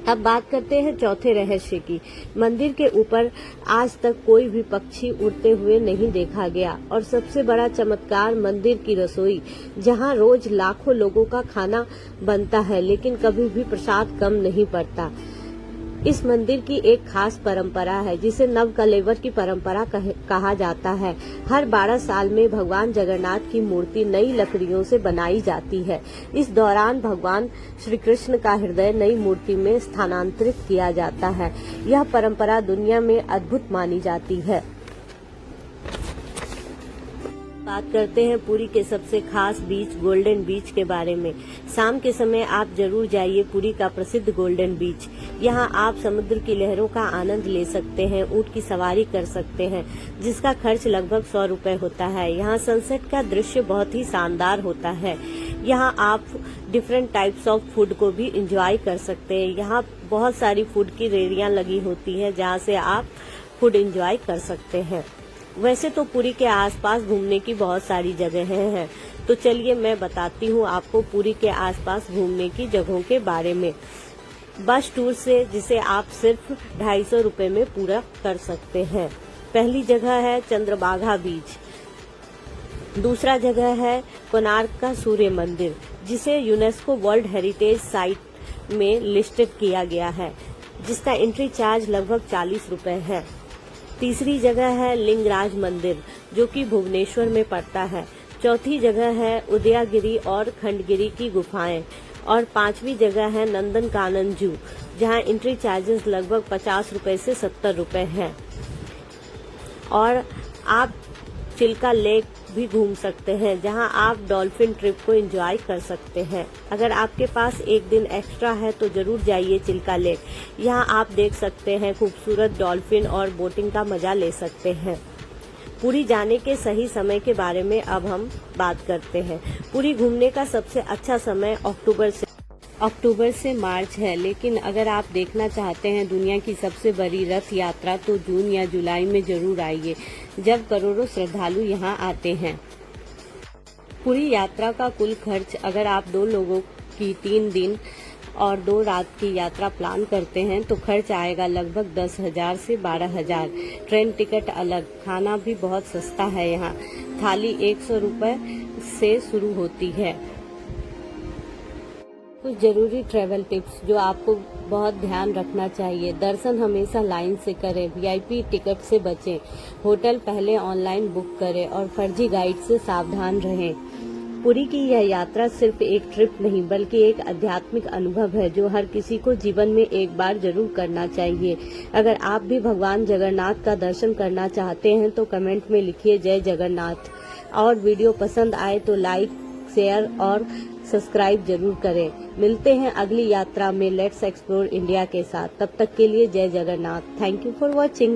अब बात करते हैं चौथे रहस्य की। मंदिर के ऊपर आज तक कोई भी पक्षी उड़ते हुए नहीं देखा गया। और सबसे बड़ा चमत्कार, मंदिर की रसोई, जहां रोज लाखों लोगों का खाना बनता है लेकिन कभी भी प्रसाद कम नहीं पड़ता। इस मंदिर की एक खास परंपरा है जिसे नवकलेवर की परंपरा कहा जाता है। हर 12 साल में भगवान जगन्नाथ की मूर्ति नई लकड़ियों से बनाई जाती है। इस दौरान भगवान श्री कृष्ण का हृदय नई मूर्ति में स्थानांतरित किया जाता है। यह परंपरा दुनिया में अद्भुत मानी जाती है। बात करते हैं पुरी के सबसे खास बीच गोल्डन बीच के बारे में। शाम के समय आप जरूर जाइए पुरी का प्रसिद्ध गोल्डन बीच। यहाँ आप समुद्र की लहरों का आनंद ले सकते हैं, ऊंट की सवारी कर सकते हैं, जिसका खर्च लगभग 100 रुपए होता है। यहाँ सनसेट का दृश्य बहुत ही शानदार होता है। यहाँ आप डिफरेंट टाइप्स ऑफ फूड को भी एंजॉय कर सकते हैं। यहाँ बहुत सारी फूड की रेहड़ियां लगी होती हैं, जहाँ से आप फूड एंजॉय कर सकते हैं। वैसे तो पुरी के आसपास घूमने की बहुत सारी जगहें हैं, तो चलिए मैं बताती हूँ आपको पुरी के आसपास घूमने की जगहों के बारे में। बस टूर से जिसे आप सिर्फ 250 रुपए में पूरा कर सकते हैं। पहली जगह है चंद्रभागा बीच। दूसरा जगह है कोणार्क का सूर्य मंदिर, जिसे यूनेस्को वर्ल्ड हेरिटेज साइट में लिस्टेड किया गया है, जिसका एंट्री चार्ज लगभग 40 रुपए है। तीसरी जगह है लिंगराज मंदिर, जो कि भुवनेश्वर में पड़ता है। चौथी जगह है उदयगिरी और खंडगिरी की गुफाएं। और पांचवी जगह है नंदनकानन जू, जहां एंट्री चार्जेस लगभग 50 रुपए से 70 रुपए है। और आप चिल्का लेक भी घूम सकते हैं, जहां आप डॉल्फिन ट्रिप को एंजॉय कर सकते हैं। अगर आपके पास एक दिन एक्स्ट्रा है तो जरूर जाइए चिल्का लेक। यहां आप देख सकते हैं खूबसूरत डॉल्फिन और बोटिंग का मजा ले सकते हैं। पुरी जाने के सही समय के बारे में अब हम बात करते हैं। पुरी घूमने का सबसे अच्छा समय अक्टूबर से मार्च है, लेकिन अगर आप देखना चाहते हैं दुनिया की सबसे बड़ी रथ यात्रा तो जून या जुलाई में जरूर आइए, जब करोड़ों श्रद्धालु यहां आते हैं। पूरी यात्रा का कुल खर्च अगर आप 2 लोगों की 3 दिन और 2 रात की यात्रा प्लान करते हैं तो खर्च आएगा लगभग 10,000 से 12,000। ट्रेन टिकट अलग, खाना भी बहुत सस्ता है। यहाँ थाली 100 रुपए से शुरू होती है। कुछ जरूरी ट्रैवल टिप्स जो आपको बहुत ध्यान रखना चाहिए। दर्शन हमेशा लाइन से करें, वीआईपी टिकट से बचें, होटल पहले ऑनलाइन बुक करें और फर्जी गाइड से सावधान रहें। पुरी की यह यात्रा सिर्फ एक ट्रिप नहीं बल्कि एक आध्यात्मिक अनुभव है, जो हर किसी को जीवन में एक बार जरूर करना चाहिए। अगर आप भी भगवान जगन्नाथ का दर्शन करना चाहते हैं तो कमेंट में लिखिए जय जगन्नाथ। और वीडियो पसंद आए तो लाइक, शेयर और सब्सक्राइब जरूर करें। मिलते हैं अगली यात्रा में लेट्स एक्सप्लोर इंडिया के साथ। तब तक के लिए जय Jagannath. Thank you for watching.